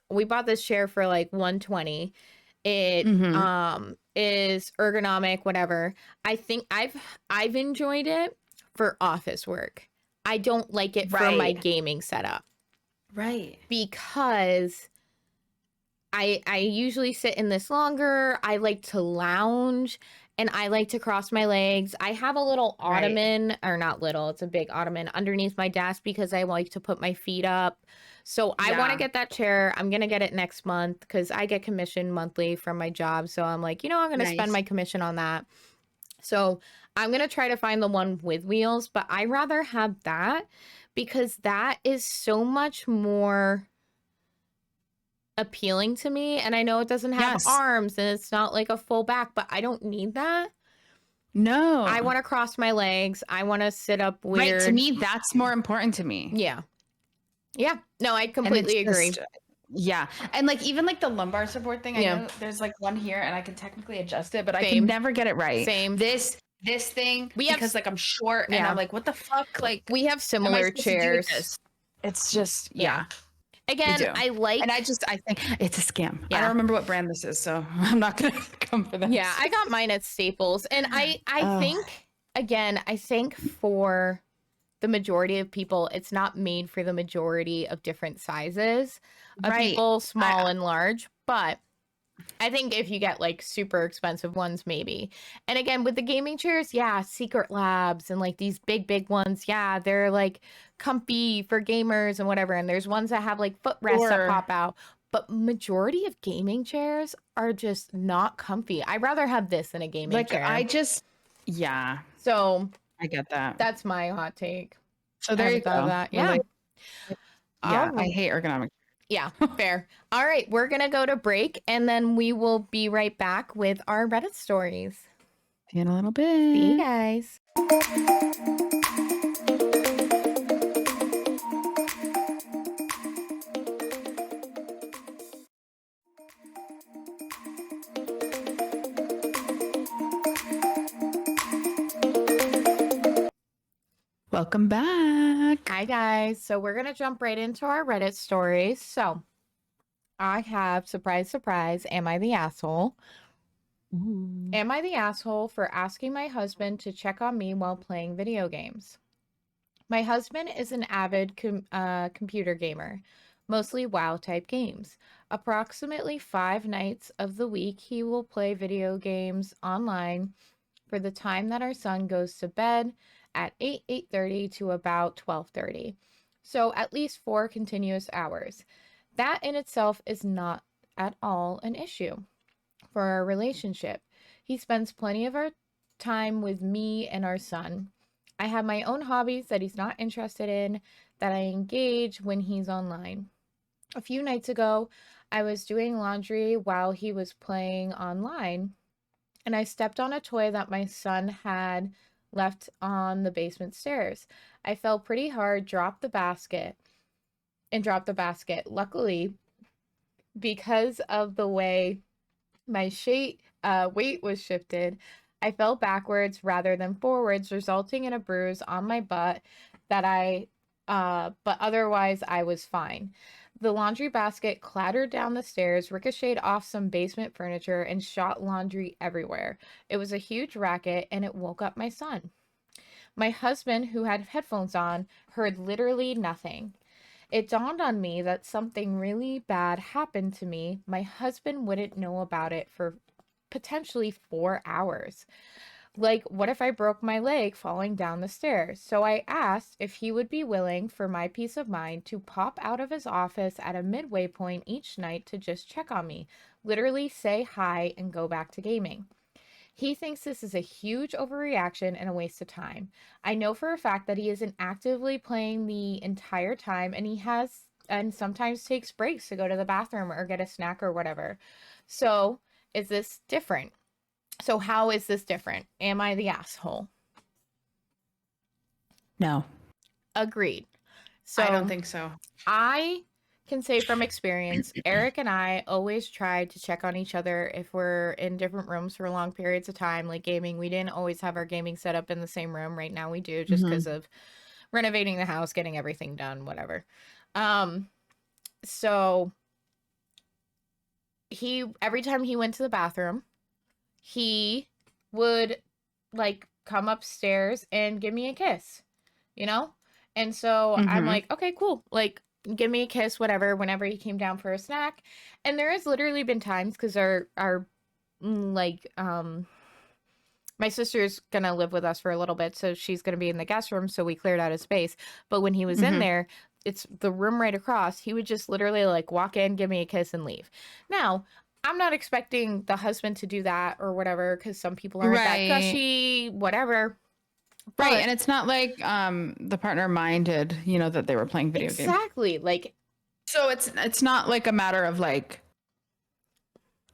we bought this chair for like $120. It is ergonomic, whatever. I think I've enjoyed it for office work. I don't like it for my gaming setup. Right. Because I usually sit in this longer. I like to lounge and I like to cross my legs. I have a little ottoman, or not little, it's a big ottoman underneath my desk because I like to put my feet up. So I want to get that chair. I'm going to get it next month because I get commission monthly from my job. So I'm like, I'm going to spend my commission on that. So I'm going to try to find the one with wheels, but I rather have that because that is so much more appealing to me. And I know it doesn't have arms and it's not like a full back, but I don't need that. No. I want to cross my legs. I want to sit up weird. Right. To me, that's more important to me. Yeah. Yeah. No, I completely agree. Yeah. And like even like the lumbar support thing, I know there's like one here and I can technically adjust it, but I can never get it right. Same. This thing, because like I'm short and I'm like, what the fuck? Like we have similar chairs. It's just, We Again, do. I like, And I think it's a scam. I yeah. don't remember what brand this is, so I'm not going to come for this. Yeah, I got mine at Staples. And I think, again, I think for the majority of people, it's not made for the majority of different sizes of people, small and large. But I think if you get like super expensive ones, maybe. And again, with the gaming chairs, yeah, Secret Labs and like these big ones, yeah, they're like comfy for gamers and whatever. And there's ones that have like footrests that pop out. But majority of gaming chairs are just not comfy. I'd rather have this than a gaming chair. Yeah. So I get that. that's my hot take. So there you go. That. Yeah. Yeah, I hate ergonomic. Yeah, fair. All right, we're going to go to break and then we will be right back with our Reddit stories. See you in a little bit. See you guys. Welcome back. Hi, guys. So we're going to jump right into our Reddit stories. So I have, surprise, surprise, am I the asshole? Ooh. Am I the asshole for asking my husband to check on me while playing video games? My husband is an avid computer gamer, mostly WoW type games. Approximately 5 nights of the week, he will play video games online for the time that our son goes to bed at 8:30 to about 12:30. So at least 4 continuous hours. That in itself is not at all an issue for our relationship. He spends plenty of our time with me and our son. I have my own hobbies that he's not interested in, that I engage when he's online. A few nights ago, I was doing laundry while he was playing online, and I stepped on a toy that my son had left on the basement stairs. I fell pretty hard, dropped the basket. Luckily, because of the way my weight was shifted, I fell backwards rather than forwards, resulting in a bruise on my butt but otherwise I was fine. The laundry basket clattered down the stairs, ricocheted off some basement furniture, and shot laundry everywhere. It was a huge racket, and it woke up my son. My husband, who had headphones on, heard literally nothing. It dawned on me that something really bad happened to me. My husband wouldn't know about it for potentially 4 hours. Like, what if I broke my leg falling down the stairs? So I asked if he would be willing, for my peace of mind, to pop out of his office at a midway point each night to just check on me, literally say hi and go back to gaming. He thinks this is a huge overreaction and a waste of time. I know for a fact that he isn't actively playing the entire time, and sometimes takes breaks to go to the bathroom or get a snack or whatever. So, is this different? So how is this different? Am I the asshole? No. Agreed. So I don't think so. I can say from experience, Eric and I always try to check on each other if we're in different rooms for long periods of time, like gaming. We didn't always have our gaming set up in the same room. Right now we do, just because of renovating the house, getting everything done, whatever. So every time he went to the bathroom, he would like come upstairs and give me a kiss, you know? And so I'm like, okay, cool. Like, give me a kiss, whatever, whenever he came down for a snack. And there has literally been times, because my sister's gonna live with us for a little bit, so she's gonna be in the guest room, so we cleared out his space. But when he was in there, it's the room right across, he would just literally like walk in, give me a kiss, and leave. Now, I'm not expecting the husband to do that or whatever, because some people aren't that gushy, whatever. Right, and it's not like the partner minded, that they were playing video games. Exactly. Like, so it's not like a matter of like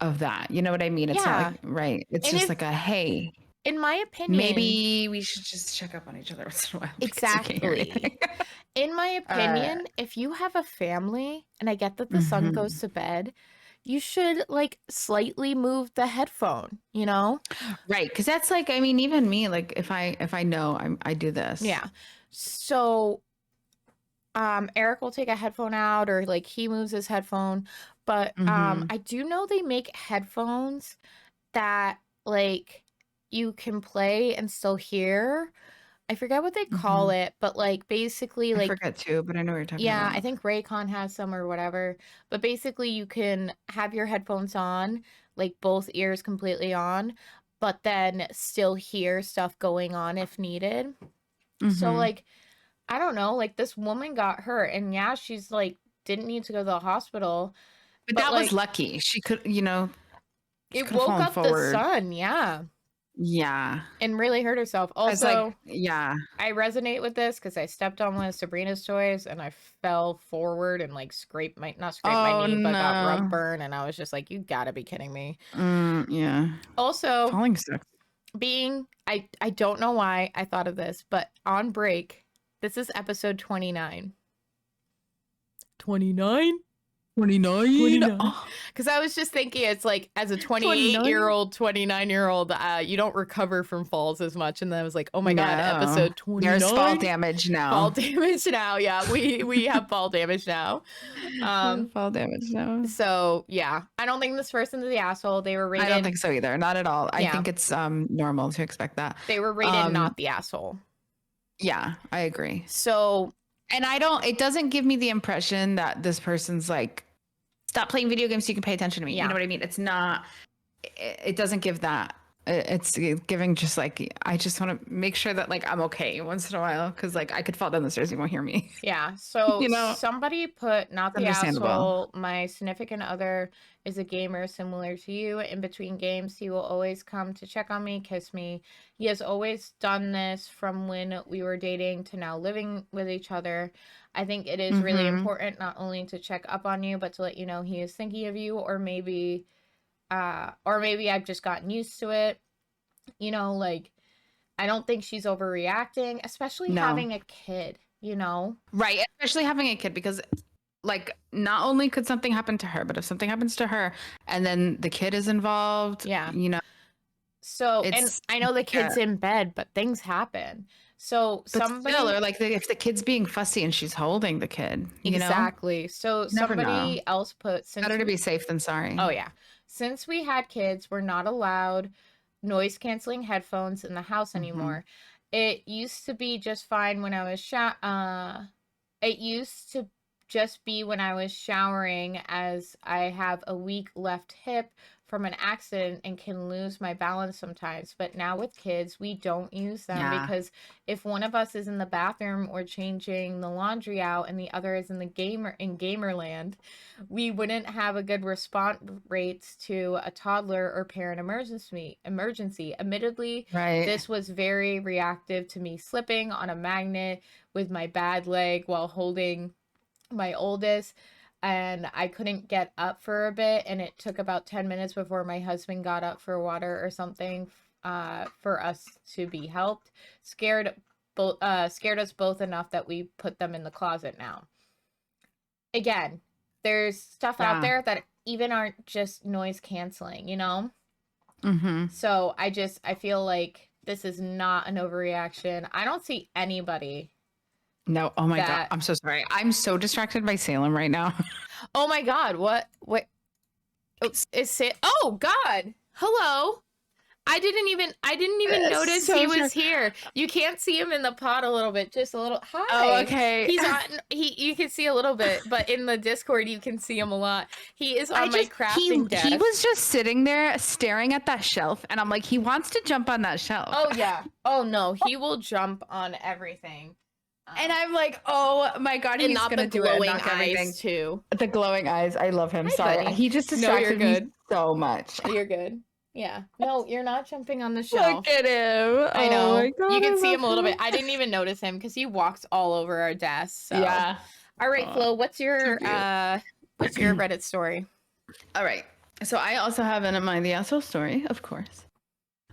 of that. You know what I mean? It's not like, right. It's just like a hey. In my opinion, maybe we should just check up on each other once in a while. Exactly. In my opinion, if you have a family, and I get that the son goes to bed, you should like slightly move the headphone, Right. Because that's like, I mean, even me, like if I know I do this. Yeah. So Eric will take a headphone out or like he moves his headphone. But Mm-hmm. I do know they make headphones that like you can play and still hear. I forget what they call Mm-hmm. it, but like basically I like forget too, but I know what you're talking yeah, I about. think Raycon has some or whatever. But basically you can have your headphones on, like both ears completely on, but then still hear stuff going on if needed. So Mm-hmm. like I don't know, like this woman got hurt and yeah, she's like didn't need to go to the hospital, But but that was like lucky. She could, she it could have woke fallen up the forward. sun, yeah, Yeah. and really hurt herself. I was like, Also, yeah. I resonate with this because I stepped on one of Sabrina's toys and I fell forward and like scraped my not scraped my Oh knee, but got rug no. burn, and I was just like, you gotta be kidding me. Yeah. Also, Falling sucks. being I don't know why I thought of this, but on break, this is episode 29. 29? 29. 29. Oh, Because I was just thinking, it's like as a 29. 28-year-old, 29-year-old, you don't recover from falls as much. And then I was like, oh my God, No. episode There's fall 29? damage Fall now. damage now. Yeah, we have fall damage now. There's Um, fall damage now. so yeah, I don't think this person's the asshole. They were I don't rated, think so either. Not at all. I yeah, think it's normal to expect that. they were rated Um, not the asshole. yeah, I agree. So And it doesn't give me the impression that this person's like, stop playing video games so you can pay attention to me. You yeah, know what I mean? It's not, it doesn't give that. It's giving just like, I just want to make sure that like I'm okay once in a while. Cause like I could fall down the stairs, you won't hear me. yeah. So You know, somebody put not it's the understandable. asshole. My significant other is a gamer similar to you. In between games, he will always come to check on me, kiss me. He has always done this from when we were dating to now living with each other. I think it is really Mm-hmm. important not only to check up on you, but to let you know he is thinking of you, or maybe I've just gotten used to it. Like I don't think she's overreacting, especially No. having a kid. Right. Especially having a kid because like not only could something happen to her, but if something happens to her and then the kid is involved, Yeah. So, and it's I know the yeah. kid's in bed, but things happen. So But still, somebody or like if the kid's being fussy and she's holding the kid, exactly. So you never know. somebody else put Better to be safe than sorry. oh yeah, since we had kids, we're not allowed noise canceling headphones in the house Mm-hmm. anymore. It used to be just fine when I was it used to just be when I was showering, as I have a weak left hip from an accident and can lose my balance sometimes. But now with kids, we don't use them Yeah. because if one of us is in the bathroom or changing the laundry out and the other is in the gamerland, we wouldn't have a good response rates to a toddler or parent emergency. Admittedly, Right. this was very reactive to me slipping on a magnet with my bad leg while holding my oldest, and I couldn't get up for a bit, and it took about 10 minutes before my husband got up for water or something, for us to be helped. Scared us both enough that we put them in the closet now. Again, there's stuff out Yeah. there that even aren't just noise canceling. Mm-hmm. So I feel like this is not an overreaction. I don't see anybody No. Oh my God. that I'm so sorry. I'm so distracted by Salem right now. oh my God, what is it? Oh God. Hello. I didn't even notice So he was sorry. here. You can't see him in the pot a little bit, just a little. Oh, Hi. okay. He's on you can see a little bit, but in the Discord you can see him a lot. He is on my crafting He desk. was just sitting there staring at that shelf, and I'm like, he wants to jump on that shelf. Oh yeah. Oh no, he will jump on everything. And I'm like, oh my God, And he's not the gonna do it and glowing knock everything. eyes too. The glowing eyes. I love him. Hi, Sorry. buddy. He just No, you're distracted me good. so much. You're good. Yeah. No, you're not jumping on the Look shelf. at him. I Oh my know. God. You can I see love him a little bit. him. I didn't even notice him because he walks all over our desk. So Yeah. all right, Aw, Flo, what's too your cute. Reddit story? All right. So I also have an Am I the Asshole story, of course.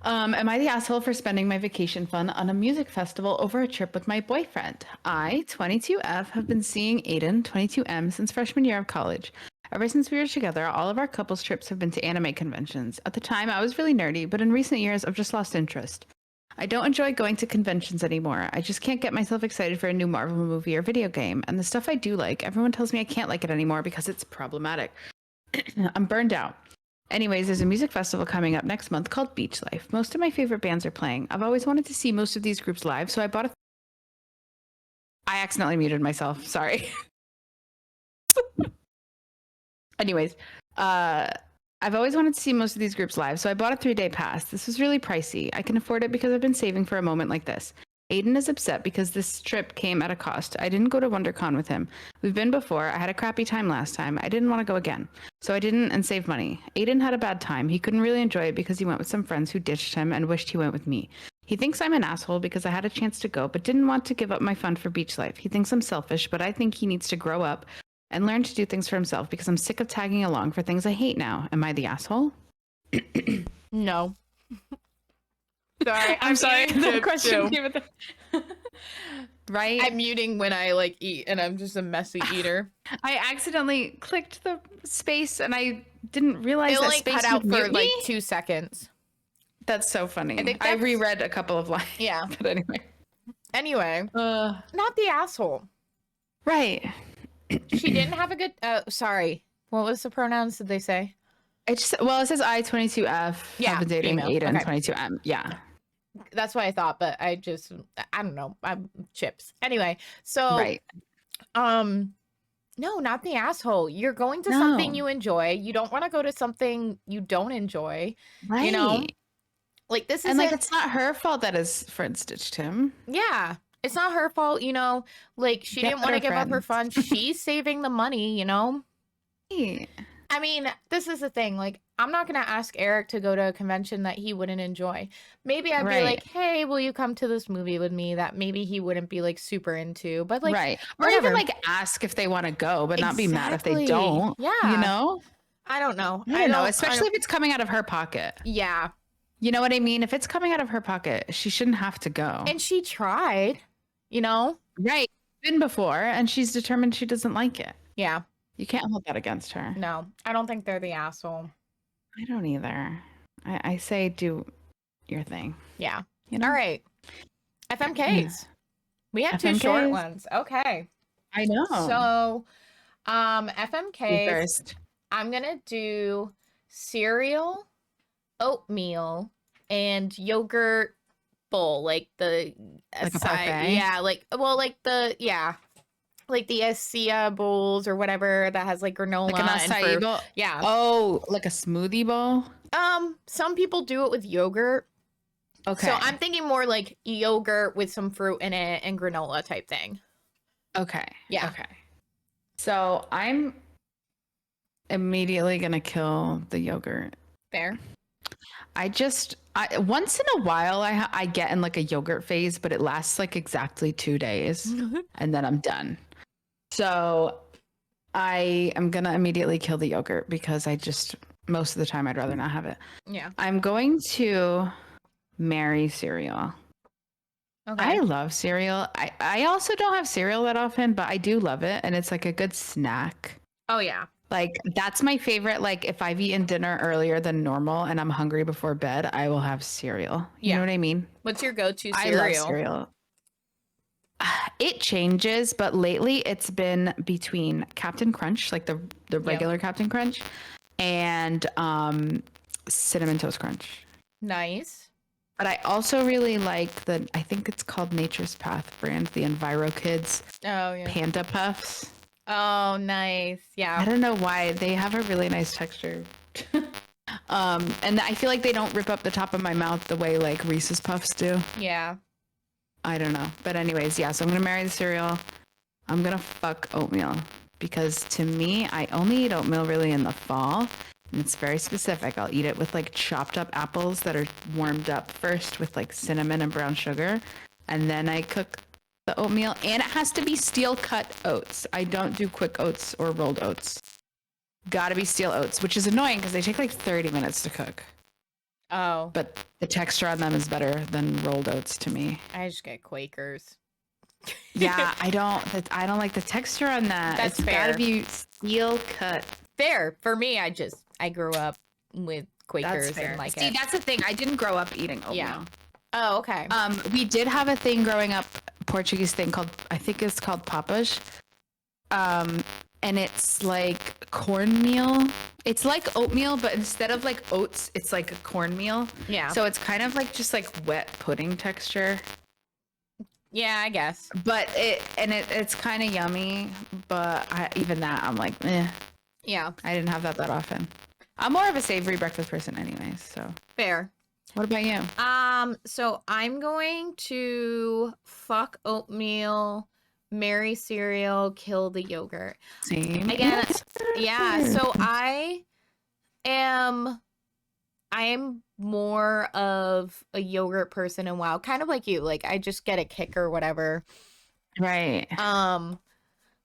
Am I the asshole for spending my vacation fund on a music festival over a trip with my boyfriend? I, 22F, have been seeing Aiden, 22M, since freshman year of college. Ever since we were together, all of our couples trips have been to anime conventions. At the time, I was really nerdy, but in recent years, I've just lost interest. I don't enjoy going to conventions anymore. I just can't get myself excited for a new Marvel movie or video game. And the stuff I do like, everyone tells me I can't like it anymore because it's problematic. I'm burned out. Anyways, there's a music festival coming up next month called Beach Life. Most of my favorite bands are playing. I've always wanted to see most of these groups live, so I bought a... I accidentally muted myself. Sorry. Anyways, I've always wanted to see most of these groups live, so I bought a 3-day pass. This was really pricey. I can afford it because I've been saving for a moment like this. Aiden is upset because this trip came at a cost. I didn't go to WonderCon with him. We've been before. I had a crappy time last time. I didn't want to go again. So I didn't and saved money. Aiden had a bad time. He couldn't really enjoy it because he went with some friends who ditched him and wished he went with me. He thinks I'm an asshole because I had a chance to go, but didn't want to give up my fun for beach life. He thinks I'm selfish, but I think he needs to grow up and learn to do things for himself because I'm sick of tagging along for things I hate now. Am I the asshole? No. Sorry, I'm sorry. The question too. Right? I'm muting when I like eat, and I'm just a messy eater. I accidentally clicked the space, and I didn't realize It that like space cut out would for mute like me. 2 seconds. That's so funny. I think I that's... reread a couple of lines. Yeah. But anyway. Anyway, not the asshole. Right. She didn't have a good. Sorry. What was the pronouns? Did they say? It says I22F. Yeah, I've been dating female. Aiden Okay. 22M. Yeah. That's what I thought, but I don't know. I'm chips. Anyway, so Right. no, not the asshole. You're going to something you enjoy. You don't want to go to something you don't enjoy. Right. You know? Like this is and like it's not her fault that his friend ditched him. Yeah. It's not her fault, you know. Like she didn't want to give up her fun. She's saving the money, you know. Right. I mean, this is the thing. Like, I'm not going to ask Eric to go to a convention that he wouldn't enjoy. Maybe I'd be like, hey, will you come to this movie with me that maybe he wouldn't be like super into? But like, right. Or whatever. even like ask if they want to go, but not be mad if they don't. Yeah. You know? I don't know. I don't know. Especially if it's coming out of her pocket. Yeah. You know what I mean? If it's coming out of her pocket, she shouldn't have to go. And she tried, you know? Right. Been before, and she's determined she doesn't like it. Yeah. You can't hold that against her. No, I don't think they're the asshole. I don't either. I say do your thing. Yeah. You know? All right. FMKs. We have 2 short ones. Okay. I know. So, FMKs. First. I'm going to do cereal, oatmeal, and yogurt bowl. Like the like a parfait? Yeah, like like the AITA bowls or whatever that has like granola like an acai bowl? Yeah. Oh, like a smoothie bowl? Some people do it with yogurt. Okay. So I'm thinking more like yogurt with some fruit in it and granola type thing. Okay. Yeah. Okay. So I'm immediately gonna kill the yogurt. Fair. Once in a while I get in like a yogurt phase, but it lasts like exactly 2 days and then I'm done. So I am gonna immediately kill the yogurt because most of the time I'd rather not have it. Yeah. I'm going to marry cereal. Okay. I love cereal. I also don't have cereal that often, but I do love it, and it's like a good snack. Oh yeah. Like that's my favorite. Like if I've eaten dinner earlier than normal and I'm hungry before bed, I will have cereal. You know what I mean? What's your go-to cereal? I love cereal. It changes, but lately it's been between Captain Crunch, like the regular Captain Crunch, and Cinnamon Toast Crunch. Nice. But I also really like I think it's called Nature's Path brand, the Enviro Kids Panda Puffs. Oh, nice. Yeah. I don't know why. They have a really nice texture. And I feel like they don't rip up the top of my mouth the way like Reese's Puffs do. Yeah. I don't know. But anyways, yeah, so I'm going to marry the cereal. I'm going to fuck oatmeal because to me, I only eat oatmeal really in the fall. And it's very specific. I'll eat it with like chopped up apples that are warmed up first with like cinnamon and brown sugar. And then I cook the oatmeal, and it has to be steel cut oats. I don't do quick oats or rolled oats. Gotta be steel oats, which is annoying because they take like 30 minutes to cook. Oh. But the texture on them is better than rolled oats to me. I just get Quakers. Yeah, I don't like the texture on that. That's it's fair. Gotta be steel cut. Fair. For me, I grew up with Quakers and like See, that's the thing. I didn't grow up eating oatmeal. Yeah. Oh, okay. We did have a thing growing up, Portuguese thing called, I think it's called papas. And it's like cornmeal. It's like oatmeal, but instead of like oats, it's like a cornmeal. Yeah. So it's kind of like just like wet pudding texture. Yeah, I guess. But it's kind of yummy. But even that, I'm like, Yeah. I didn't have that often. I'm more of a savory breakfast person, anyways. So Fair. what about you? So I'm going to fuck oatmeal, marry cereal, kill the yogurt. Same. Again, yeah. So I am more of a yogurt person and WoW, kind of like you. Like I just get a kick or whatever. Right.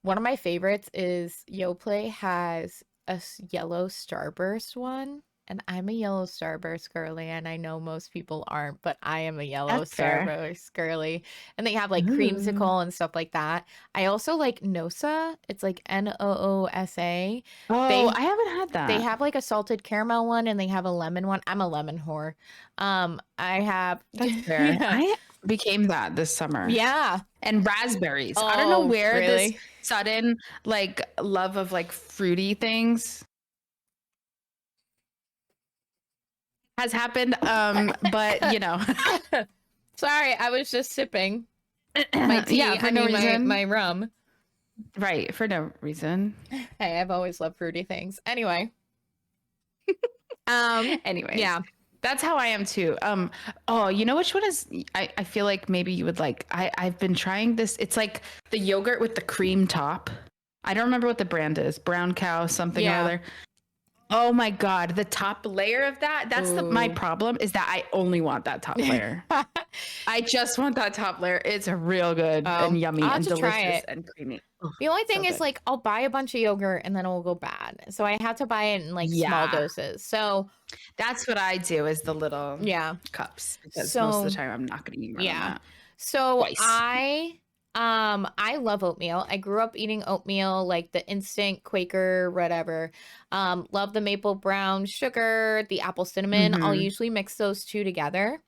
One of my favorites is Yoplait has a yellow Starburst one. And I'm a yellow Starburst girly, and I know most people aren't, but I am a yellow That's fair. Starburst girly. And they have like Ooh. creamsicle and stuff like that. I also like Noosa. It's like Noosa. Oh, I haven't had that. They have like a salted caramel one, and they have a lemon one. I'm a lemon whore. I have. That's fair. Yeah. I became that this summer. Yeah. And raspberries. I don't know where really? this sudden like love of like fruity things has happened. But you know. Sorry, I was just sipping my tea. Yeah, for no reason. My rum. Right, for no reason. Hey, I've always loved fruity things. Anyway. Anyways. Yeah. That's how I am too. Oh, you know which one is I feel like maybe you would like. I've been trying this. It's like the yogurt with the cream top. I don't remember what the brand is. Brown Cow something or other. Oh my god, the top layer of that. That's my problem is that I only want that top layer. I just want that top layer. It's real good and yummy and delicious and creamy. The only thing is like I'll buy a bunch of yogurt and then it will go bad. So I have to buy it in like small doses. So that's what I do is the little cups because most of the time I'm not going to eat more than that. So twice. I love oatmeal. I grew up eating oatmeal, like the instant Quaker, whatever. Love the maple brown sugar, the apple cinnamon. I'll usually mix those two together.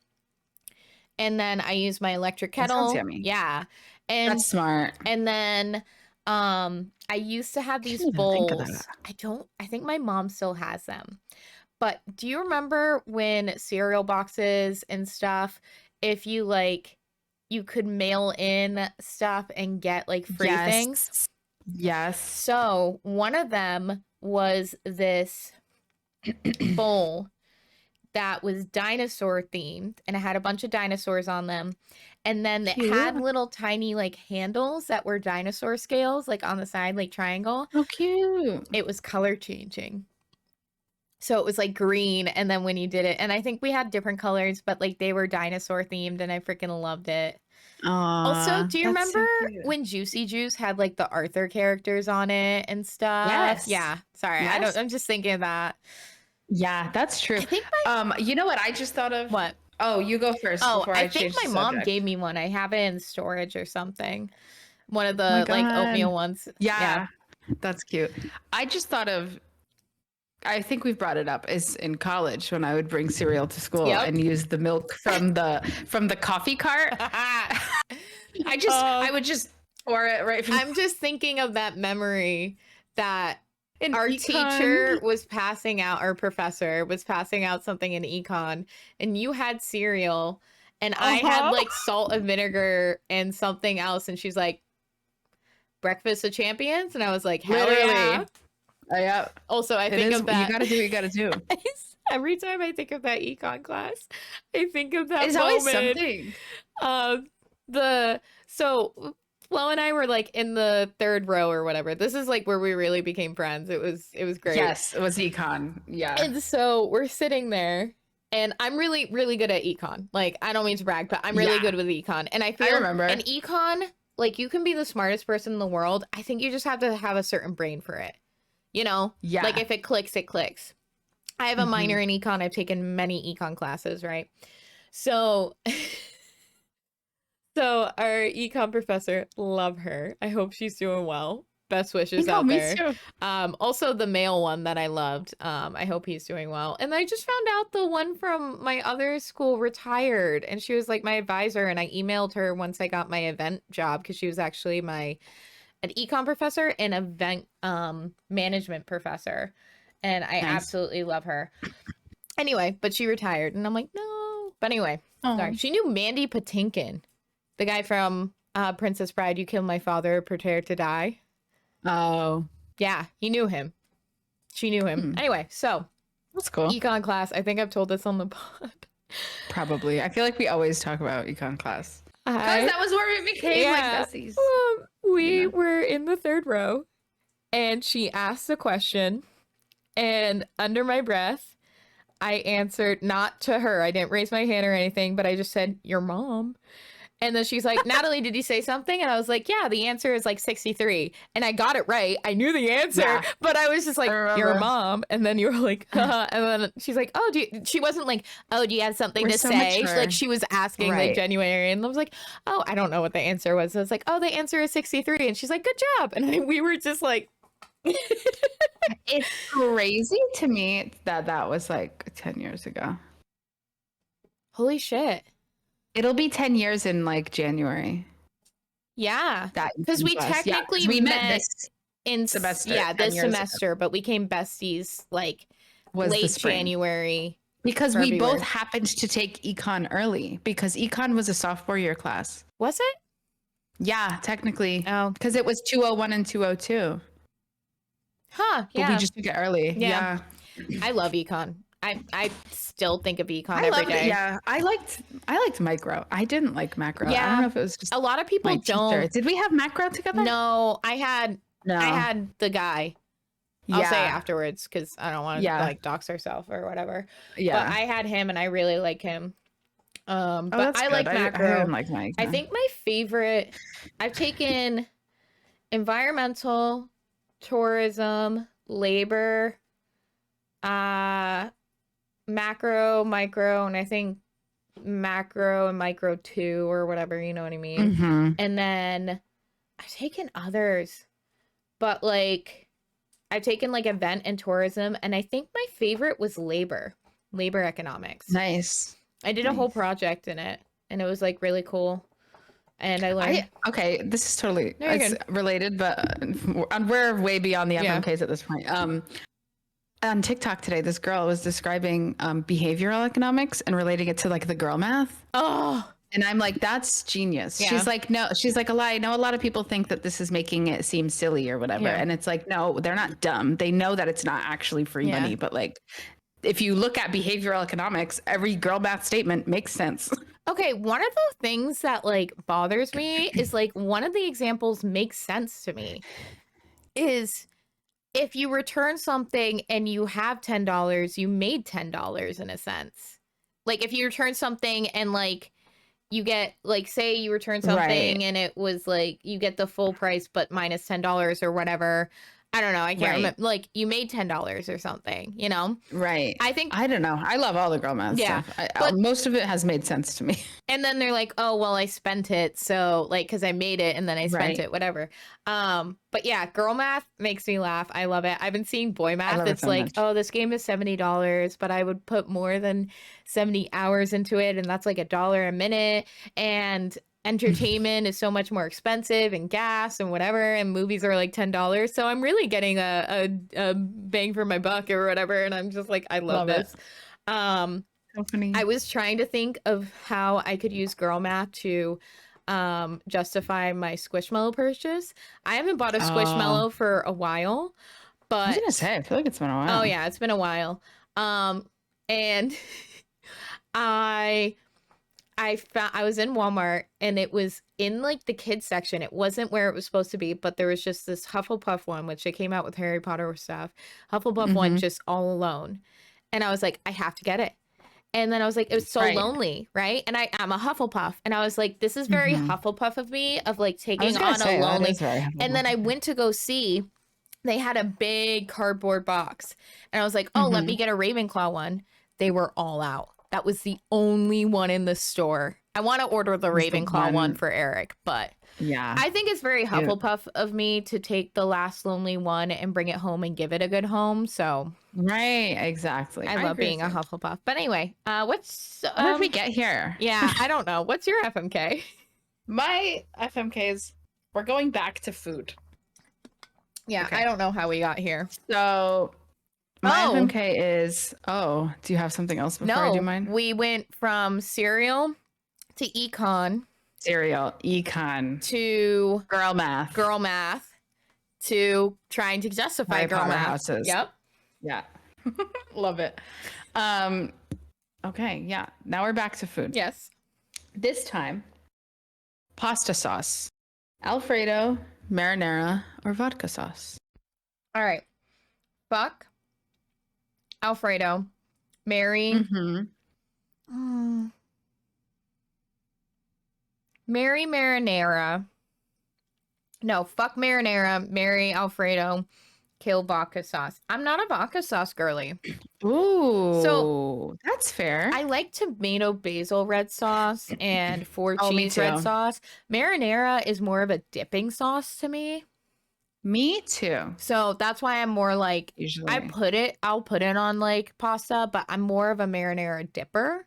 And then I use my electric kettle. That sounds yummy. Yeah. And that's smart. And then I used to have these bowls. I think my mom still has them. But do you remember when cereal boxes and stuff, if you like you could mail in stuff and get like free things? Yes. So one of them was this bowl that was dinosaur themed and it had a bunch of dinosaurs on them. And then it had little tiny like handles that were dinosaur scales like on the side, like triangle. Oh, cute. It was color changing. So it was like green, and then when you did it, and I think we had different colors, but like they were dinosaur themed, and I freaking loved it. Also, do you remember when Juicy Juice had like the Arthur characters on it and stuff? Yes. Yeah. Sorry, I'm just thinking of that. Yeah, that's true. I think you know what I just thought of? What? Oh, you go first. Oh, I think my mom gave me one. I have it in storage or something. One of the like oatmeal ones. Yeah, that's cute. I just thought of. I think we've brought it up is in college when I would bring cereal to school and use the milk from the coffee cart. I would just pour it right from I'm just thinking of that memory that our teacher was passing out, our professor was passing out something in econ, and you had cereal and I had like salt and vinegar and something else, and she's like, breakfast of champions, and I was like, hell yeah. Yeah. Also, I think of that. You gotta do what you gotta do. Every time I think of that econ class, I think of that it's moment. Always something. So Flo and I were like in the third row or whatever. This is like where we really became friends. It was great. Yes, it was econ. Yeah. And so we're sitting there, and I'm really, really good at econ. Like, I don't mean to brag, but I'm really good with econ. And I feel remember. in econ, like you can be the smartest person in the world. I think you just have to have a certain brain for it. You know? Yeah. Like if it clicks, it clicks. I have a minor in econ. I've taken many econ classes, right? So our econ professor, love her. I hope she's doing well. Best wishes No, out me there. too. Also the male one that I loved. I hope he's doing well. And I just found out the one from my other school retired, and she was like my advisor, and I emailed her once I got my event job because she was actually an econ professor and event management professor. And I absolutely love her. Anyway, but she retired, and I'm like, no. But anyway, sorry. She knew Mandy Patinkin, the guy from Princess Bride, You Killed My Father, Prepare to Die. Oh. Yeah, he knew him. She knew him. Anyway, so that's cool. Econ class. I think I've told this on the pod. Probably. I feel like we always talk about econ class. Because that was where we became like besties. We were in the third row, and she asked a question, and under my breath, I answered, not to her. I didn't raise my hand or anything, but I just said, your mom. And then she's like, Natalie, did you say something? And I was like, yeah, the answer is like 63. And I got it right. I knew the answer, but I was just like, your mom. And then you were like, and then she's like, oh, she wasn't like, oh, do you have something to say? Like she was asking like January. And I was like, oh, I don't know what the answer was. I was like, oh, the answer is 63. And she's like, good job. And we were just like, it's crazy to me that was like 10 years ago. Holy shit. It'll be 10 years in like January. Yeah. Because we technically we met this in semester. Yeah, this semester, but we became besties like late January. Because we both happened to take econ early because econ was a sophomore year class. Was it? Yeah, technically. Oh. Because it was 201 and 202. Huh. Yeah. But we just took it early. Yeah. I love econ. I still think of econ every day. Yeah, I liked micro. I didn't like macro. Yeah, I don't know if it was just a lot of people don't. Did we have macro together? No, I had the guy. I'll say afterwards because I don't want to like dox herself or whatever. Yeah, but I had him and I really like him. But I like macro. I think my favorite. I've taken environmental, tourism, labor, macro, micro, and I think macro and micro 2 or whatever, you know what I mean? Mm-hmm. And then I've taken others, but like I've taken like event and tourism, and I think my favorite was labor economics. Nice. I did a whole project in it, and it was like really cool. And I learned. Okay, this is totally related, but we're way beyond the FMKs at this point. On TikTok today, this girl was describing behavioral economics and relating it to like the girl math. Oh, and I'm like, that's genius. Yeah. She's like, no, she's like, I know a lot of people think that this is making it seem silly or whatever. Yeah. And it's like, no, they're not dumb. They know that it's not actually free money. But like, if you look at behavioral economics, every girl math statement makes sense. Okay, one of the things that like bothers me is like one of the examples makes sense to me is if you return something and you have $10, you made $10 in a sense. Like if you return something and like you get like, say you return something and it was like you get the full price but minus $10 or whatever. I don't know. I can't remember. Like you made $10 or something, you know? Right. I don't know. I love all the girl math stuff. But most of it has made sense to me. And then they're like, oh, well, I spent it. So like, because I made it and then I spent it, whatever. But yeah, girl math makes me laugh. I love it. I've been seeing boy math. It's so like, much. Oh, this game is $70, but I would put more than 70 hours into it. And that's like $1 a minute. And entertainment is so much more expensive and gas and whatever, and movies are like $10. So I'm really getting a bang for my buck or whatever. And I'm just like, I love this. I was trying to think of how I could use girl math to justify my Squishmallow purchase. I haven't bought a Squishmallow for a while, but I was gonna say, I feel like it's been a while. Oh yeah, it's been a while. And I was in Walmart and it was in like the kids section. It wasn't where it was supposed to be, but there was just this Hufflepuff one, which they came out with Harry Potter stuff. Hufflepuff one just all alone. And I was like, I have to get it. And then I was like, it was so lonely, right? And I'm a Hufflepuff. And I was like, this is very Hufflepuff of me, of like taking on a lonely. And then I went to go see, they had a big cardboard box. And I was like, oh, let me get a Ravenclaw one. They were all out. That was the only one in the store. I want to order the Is the Ravenclaw one one. for Eric, but Yeah. I think it's very Hufflepuff of me to take the last lonely one and bring it home and give it a good home. So Right. Exactly. I love being a Hufflepuff. But anyway, what's How did we get here? Yeah, I don't know. What's your FMK? My FMKs. We're going back to food. Yeah, Okay. I don't know how we got here. So my FMK is. Oh, do you have something else before I do mine? We went from cereal to econ. Cereal, econ to girl math to trying to justify Harry girl Potter math. houses. Yep. Yeah. Love it. Okay, yeah. Now we're back to food. Yes. This time, pasta sauce, Alfredo, marinara, or vodka sauce. All right. Fuck Alfredo, marry marry marinara. No, fuck marinara, marry Alfredo, kill vodka sauce. I'm not a vodka sauce girly. Ooh, so that's fair. I like tomato basil red sauce and four cheese red sauce. Marinara is more of a dipping sauce to me. Me too. So that's why I'm more like, usually I'll put it on like pasta, but I'm more of a marinara dipper.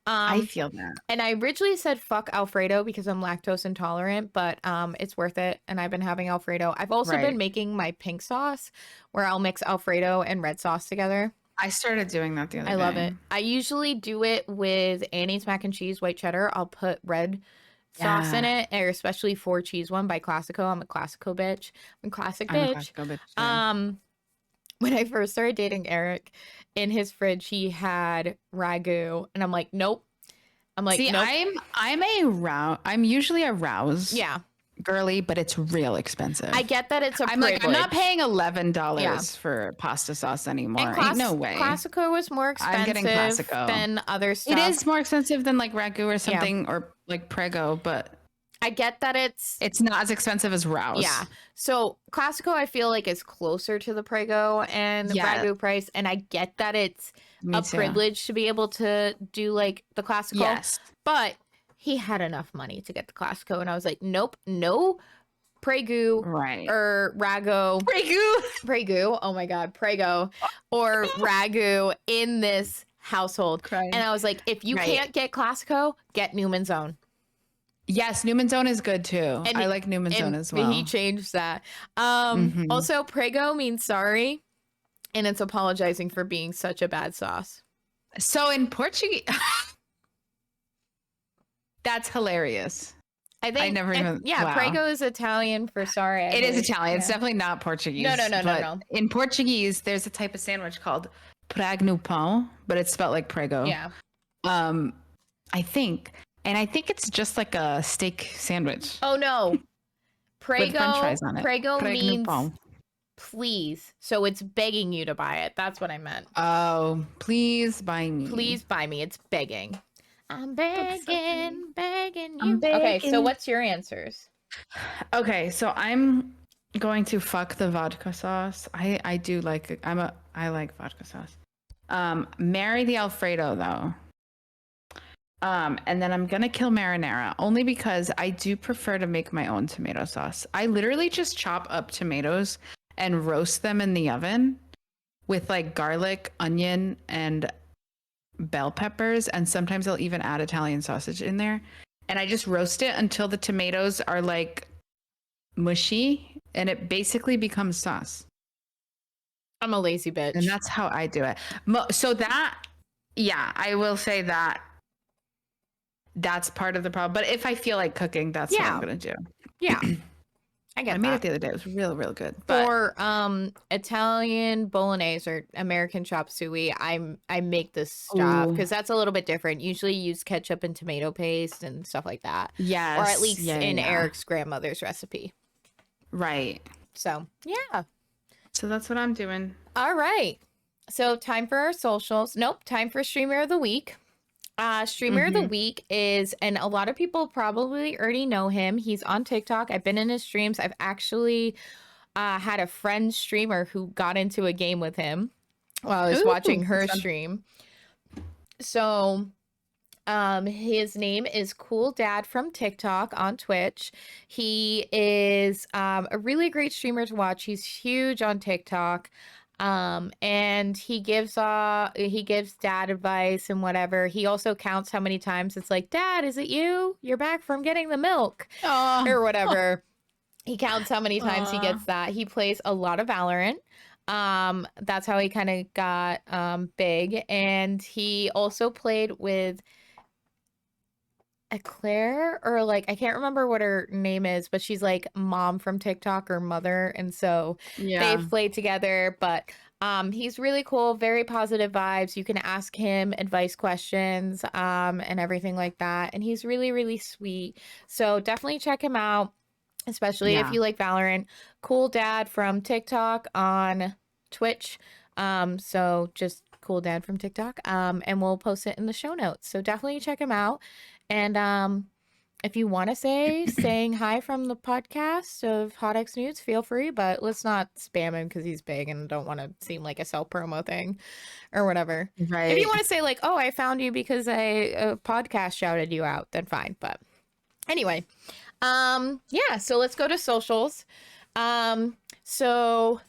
I feel that. And I originally said fuck Alfredo because I'm lactose intolerant, but it's worth it. And I've been having Alfredo. I've also been making my pink sauce where I'll mix Alfredo and red sauce together. I started doing that the other day. I love it. I usually do it with Annie's mac and cheese white cheddar. I'll put red sauce in it, or especially 4 cheese one by Classico. I'm a Classico bitch. I'm a classic bitch. When I first started dating Eric, in his fridge he had ragu, and I'm like, nope. I'm like, see, nope. I'm usually a rouse. Yeah. Girly, but it's real expensive. I get that it's a privilege. I'm not paying $11 for pasta sauce anymore. Ain't no way. Classico is more expensive than other stuff. It is more expensive than like ragu or something, or like Prego, but I get that it's not as expensive as Rouse. Yeah. So Classico, I feel like is closer to the Prego and ragu price, and I get that it's privilege to be able to do like the Classico. Yes. But he had enough money to get the Classico, and I was like, nope, no Prego or ragu. Prego. Oh my God, Prego or ragu in this household. And I was like, if you can't get Classico, get Newman's Own. Yes, Newman's Own is good too. I like Newman's Own as well. He changed that. Also, Prego means sorry, and it's apologizing for being such a bad sauce. So in Portuguese, that's hilarious. I think I never even. Yeah, Prego is Italian for sorry. It is Italian. It's definitely not Portuguese. No. In Portuguese, there's a type of sandwich called prague no pão, but it's spelled like Prego. Yeah. I think. And I think it's just like a steak sandwich. Oh no, Prego. With French fries on it. Prego means please, so it's begging you to buy it. That's what I meant. Oh, please buy me. Please buy me. It's begging. I'm begging you. Okay, so what's your answers? Okay, so I'm going to fuck the vodka sauce. I like vodka sauce. Marry the Alfredo though. And then I'm gonna kill marinara only because I do prefer to make my own tomato sauce. I literally just chop up tomatoes and roast them in the oven with like garlic, onion, and bell peppers, and sometimes I'll even add Italian sausage in there. And I just roast it until the tomatoes are like mushy, and it basically becomes sauce. I'm a lazy bitch. And that's how I do it. So that, yeah, I will say that. That's part of the problem. But if I feel like cooking, that's what I'm going to do. Yeah. I made it the other day. It was real, real good. For Italian bolognese or American chop suey, I make this stuff because that's a little bit different. Usually you use ketchup and tomato paste and stuff like that. Yes. Or at least in Eric's grandmother's recipe. Right. So, yeah. So that's what I'm doing. All right. So time for our socials. Nope. Time for Streamer of the Week. Streamer of the Week is, and a lot of people probably already know him. He's on TikTok. I've been in his streams. I've actually had a friend streamer who got into a game with him while I was watching her stream. So His name is Cool Dad from TikTok on Twitch. He is a really great streamer to watch. He's huge on TikTok. And he gives dad advice and whatever. He also counts how many times it's like, Dad, is it you? You're back from getting the milk Oh, or whatever. He counts how many times he aw. gets that. He plays a lot of Valorant. That's how he kind of got big. And he also played with Claire, or like I can't remember what her name is, but she's like mom from TikTok or mother, and so Yeah. they've played together. But he's really cool, very positive vibes. You can ask him advice questions and everything like that, and he's really really sweet. So definitely check him out, especially if Yeah. you like Valorant. Cool Dad from TikTok on Twitch. So just Cool Dad from TikTok. And we'll post it in the show notes. So definitely check him out. And if you want to saying hi from the podcast of Hot X Nudes, feel free, but let's not spam him because he's big and don't want to seem like a self promo thing or whatever. If you Right. want to say like, oh, I found you because a podcast shouted you out, then fine. But anyway, yeah, so let's go to socials. So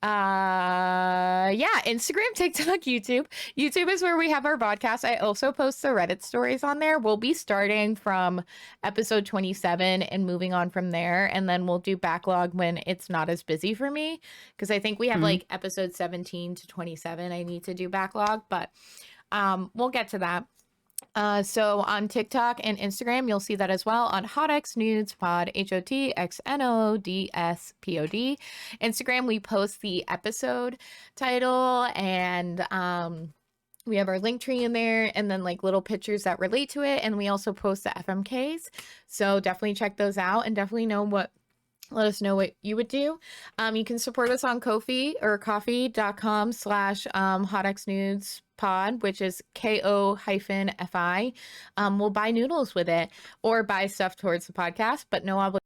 yeah, Instagram, TikTok, YouTube. YouTube is where we have our podcast. I also post the Reddit stories on there. We'll be starting from episode 27 and moving on from there, and then we'll do backlog when it's not as busy for me, because I think we have Mhm. like episode 17 to 27 I need to do backlog, but we'll get to that. So on TikTok and Instagram, you'll see that as well on HotX Nudes Pod, HOTXNODSPOD. Instagram, we post the episode title, and we have our link tree in there, and then like little pictures that relate to it. And we also post the FMKs. So definitely check those out, and definitely let us know what you would do. You can support us on Ko-fi or coffee.com/, hotxnudespod, which is KO-FI. We'll buy noodles with it or buy stuff towards the podcast, but no obligation.